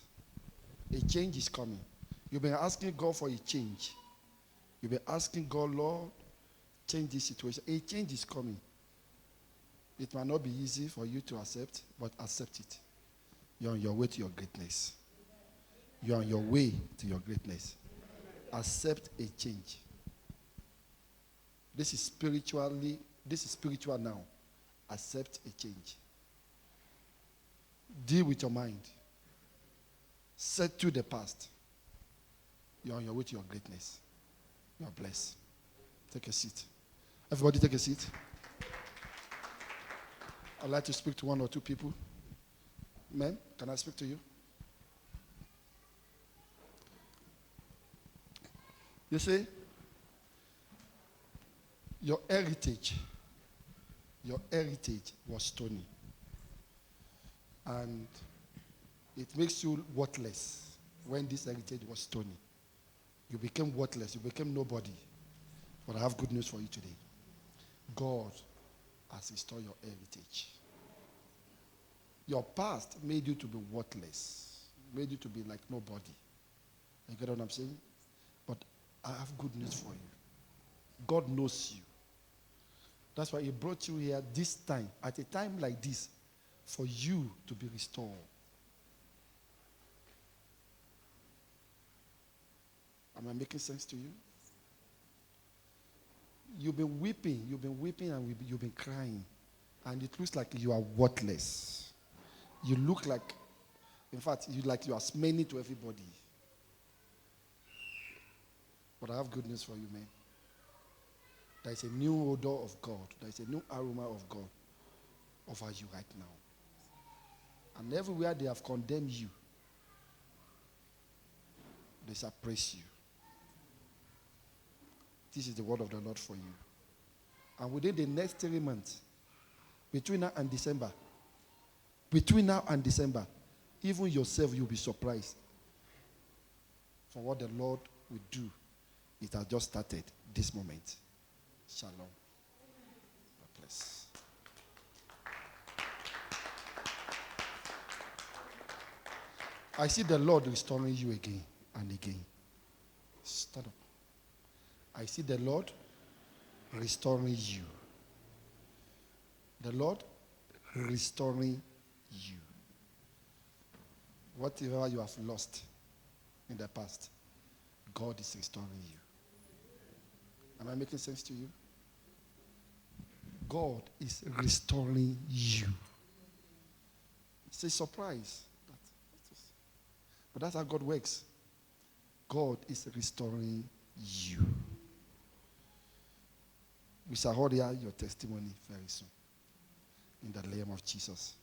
A change is coming. You've been asking God for a change. You've been asking God, Lord, change this situation. A change is coming. It might not be easy for you to accept, but accept it. You're on your way to your greatness. You're on your way to your greatness. Accept a change. This is spiritual now. Accept a change. Deal with your mind. Settle the past. You're on your way to your greatness. You're blessed. Take a seat. Everybody take a seat. I'd like to speak to 1 or 2 people. Men, can I speak to you? You see, your heritage was stony. And it makes you worthless when this heritage was stony. You became worthless. You became nobody. But I have good news for you today. God has restored your heritage. Your past made you to be worthless, made you to be like nobody. You get what I'm saying? But I have good news for you. God knows you. That's why He brought you here this time, at a time like this, for you to be restored. Am I making sense to you? You've been weeping and you've been crying. And it looks like you are worthless. You look like, in fact, you are smelling to everybody. But I have good news for you, man. There is a new odor of God. There is a new aroma of God over you right now. And everywhere they have condemned you, they shall praise you. This is the word of the Lord for you. And within the next 3 months, between now and December, even yourself, you'll be surprised for what the Lord will do. It has just started this moment. Shalom. God bless. I see the Lord restoring you again and again. Stand up. I see the Lord restoring you. The Lord restoring you. Whatever you have lost in the past, God is restoring you. Am I making sense to you? God is restoring you. It's a surprise. But that's how God works. God is restoring you. We shall hold here your testimony very soon. In the name of Jesus.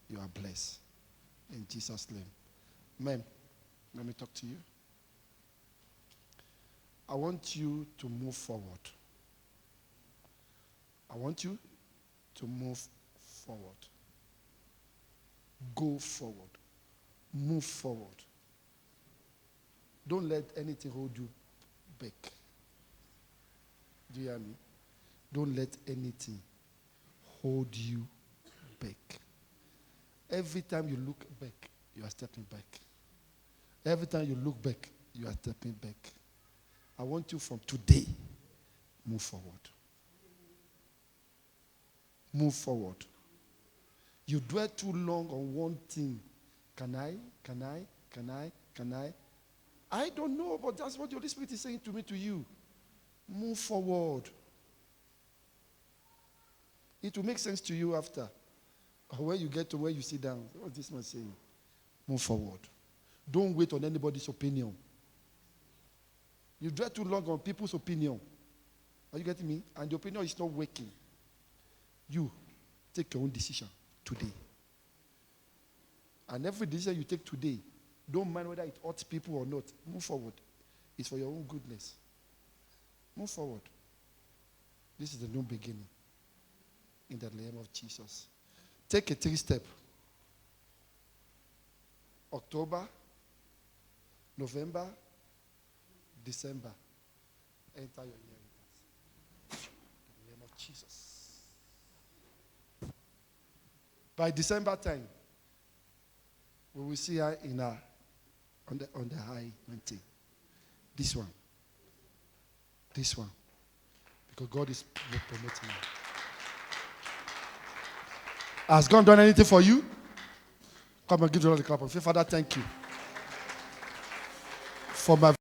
You are blessed. In Jesus' name. Ma'am, let me talk to you. I want you to move forward. I want you to move forward. Go forward. Move forward. Don't let anything hold you back. Do you hear me? Don't let anything hold you back. Every time you look back, you are stepping back. Every time you look back, you are stepping back. I want you from today, move forward. Move forward. You dwell too long on one thing. Can I? I don't know, but that's what the Holy Spirit is saying to me, to you. Move forward. It will make sense to you after. Or when you get to where you sit down. What's this man saying? Move forward. Don't wait on anybody's opinion. You dwell too long on people's opinion. Are you getting me? And the opinion is not working. You take your own decision today. And every decision you take today, don't mind whether it hurts people or not. Move forward. It's for your own goodness. Move forward. This is the new beginning. In the name of Jesus. Take a 3-step. October, November, December. Enter your year with us. In the name of Jesus. By December time, we will see her in her on the high mountain. This one. This one. Because God is promoting her. Has God done anything for you? Come and give the Lord a clap of faith. Father, thank you for my